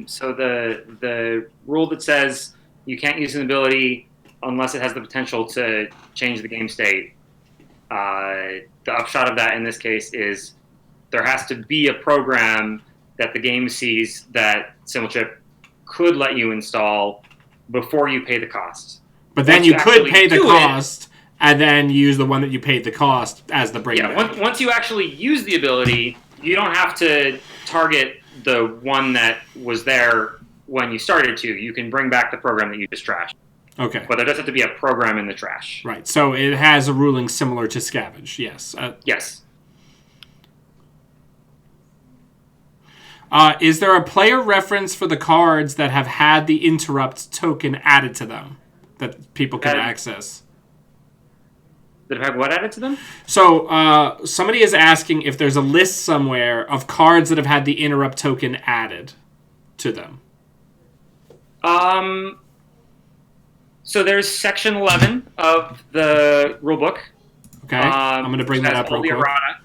B: So the rule that says you can't use an ability unless it has the potential to change the game state, the upshot of that in this case is there has to be a program that the game sees that simulchip could let you install before you pay the cost.
A: But then you could pay the cost and then use the one that you paid the cost as the bringback.
B: Yeah, once you actually use the ability, you don't have to target the one that was there when you started to. You can bring back the program that you just trashed.
A: Okay.
B: But there does have to be a program in the trash.
A: Right. So it has a ruling similar to Scavenge. Yes.
B: Yes.
A: Is there a player reference for the cards that have had the interrupt token added to them that people can access?
B: That have had what added to them?
A: So somebody is asking if there's a list somewhere of cards that have had the interrupt token added to them.
B: So there's section 11 of the rulebook.
A: Okay, I'm going to bring that up real quick.
B: Errata.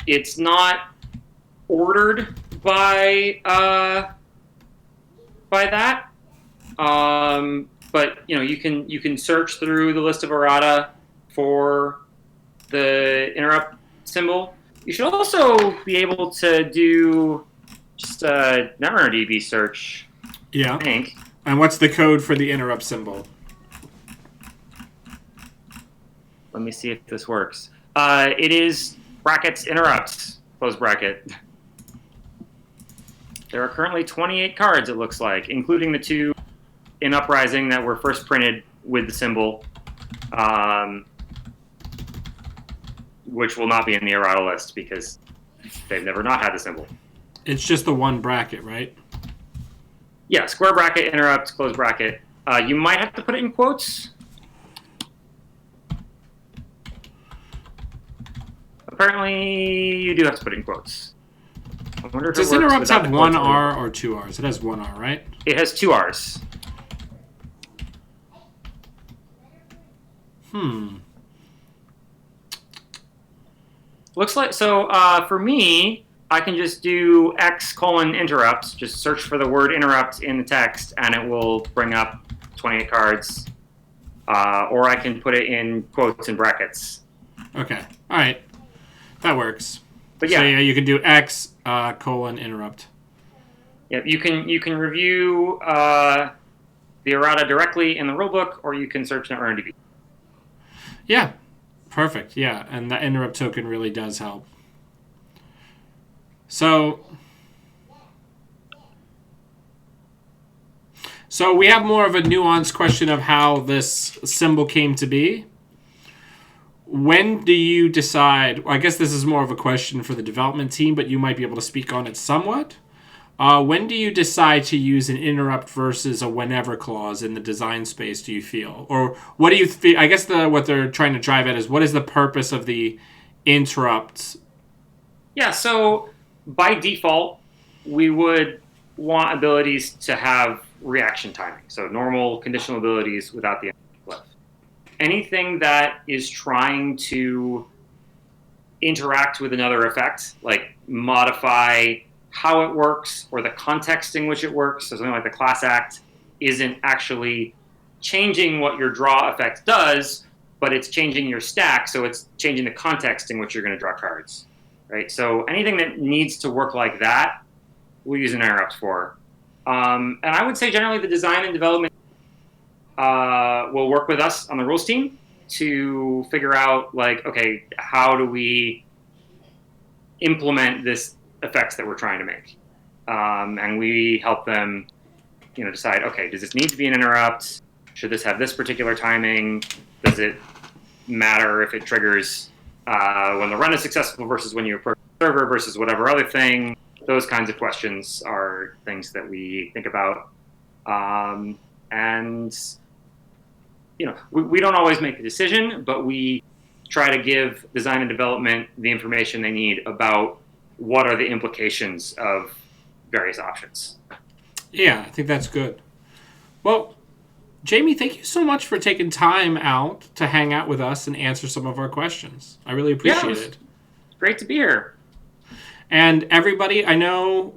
B: It's not ordered by that, but you can search through the list of errata for the interrupt symbol. You should also be able to do just a NetRunnerDB search.
A: Yeah.
B: I think.
A: And what's the code for the interrupt symbol?
B: Let me see if this works. It is brackets interrupts, close bracket. There are currently 28 cards, it looks like, including the 2 in Uprising that were first printed with the symbol, which will not be in the errata list because they've never not had the symbol.
A: It's just the one bracket, right?
B: Yeah, square bracket, interrupt, close bracket. You might have to put it in quotes. Apparently, you do have to put it in quotes. I wonder if
A: Does interrupts have 1 R or 2 R's? It has 1 R, right?
B: It has 2 R's. Looks like so. For me, I can just do x:interrupts. Just search for the word interrupt in the text, and it will bring up 28 cards. Or I can put it in quotes and brackets.
A: Okay. All right. That works.
B: But
A: So
B: yeah,
A: you can do x:interrupt.
B: yeah, you can review the errata directly in the rulebook, or you can search Netrunner DB.
A: Yeah. Perfect. Yeah, and the interrupt token really does help. So we have more of a nuanced question of how this symbol came to be. When do you decide? I guess this is more of a question for the development team, but you might be able to speak on it somewhat. When do you decide to use an interrupt versus a whenever clause in the design space, do you feel? Or what do you feel? I guess what they're trying to drive at is what is the purpose of the interrupt?
B: Yeah, so by default, we would want abilities to have reaction timing. So normal conditional abilities without the glyph. Anything that is trying to interact with another effect, like modify how it works or the context in which it works, so something like the class act isn't actually changing what your draw effect does, but it's changing your stack, so it's changing the context in which you're going to draw cards. Right? So anything that needs to work like that, we'll use an interrupt for. And I would say generally the design and development will work with us on the rules team to figure out, like, okay, how do we implement this effects that we're trying to make? And we help them, decide, okay, does this need to be an interrupt? Should this have this particular timing? Does it matter if it triggers when the run is successful versus when you approach the server versus whatever other thing? Those kinds of questions are things that we think about. And, we don't always make the decision, but we try to give design and development the information they need about what are the implications of various options.
A: Yeah, I think that's good. Well, Jamie, thank you so much for taking time out to hang out with us and answer some of our questions. I really appreciate it.
B: Great to be here.
A: And everybody, I know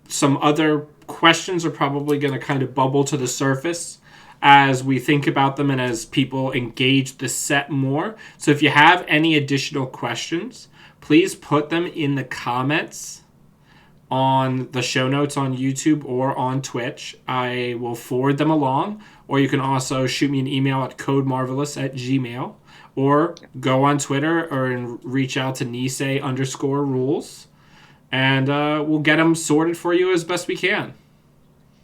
A: some other questions are probably going to kind of bubble to the surface as we think about them and as people engage the set more. So if you have any additional questions, please put them in the comments on the show notes on YouTube or on Twitch. I will forward them along, or you can also shoot me an email at codemarvelous@gmail.com, or go on Twitter or reach out to Nisei_rules, and we'll get them sorted for you as best we can.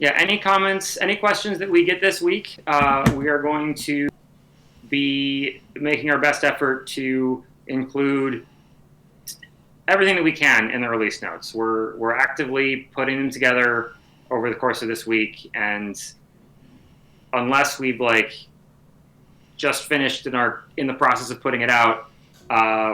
B: Yeah, any comments, any questions that we get this week, we are going to be making our best effort to include everything that we can in the release notes. We're actively putting them together over the course of this week, and unless we've just finished in the process of putting it out,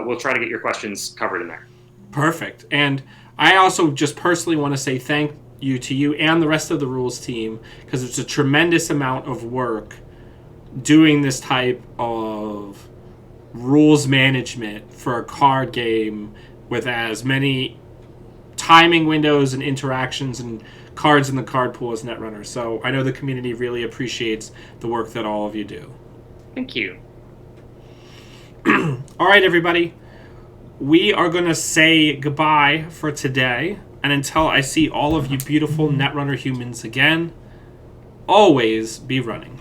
B: we'll try to get your questions covered in there.
A: Perfect. And I also just personally want to say thank you to you and the rest of the rules team, because it's a tremendous amount of work doing this type of rules management for a card game with as many timing windows and interactions and cards in the card pool as Netrunner. So I know the community really appreciates the work that all of you do.
B: Thank you.
A: All right, everybody. We are going to say goodbye for today. And until I see all of you beautiful Netrunner humans again, always be running.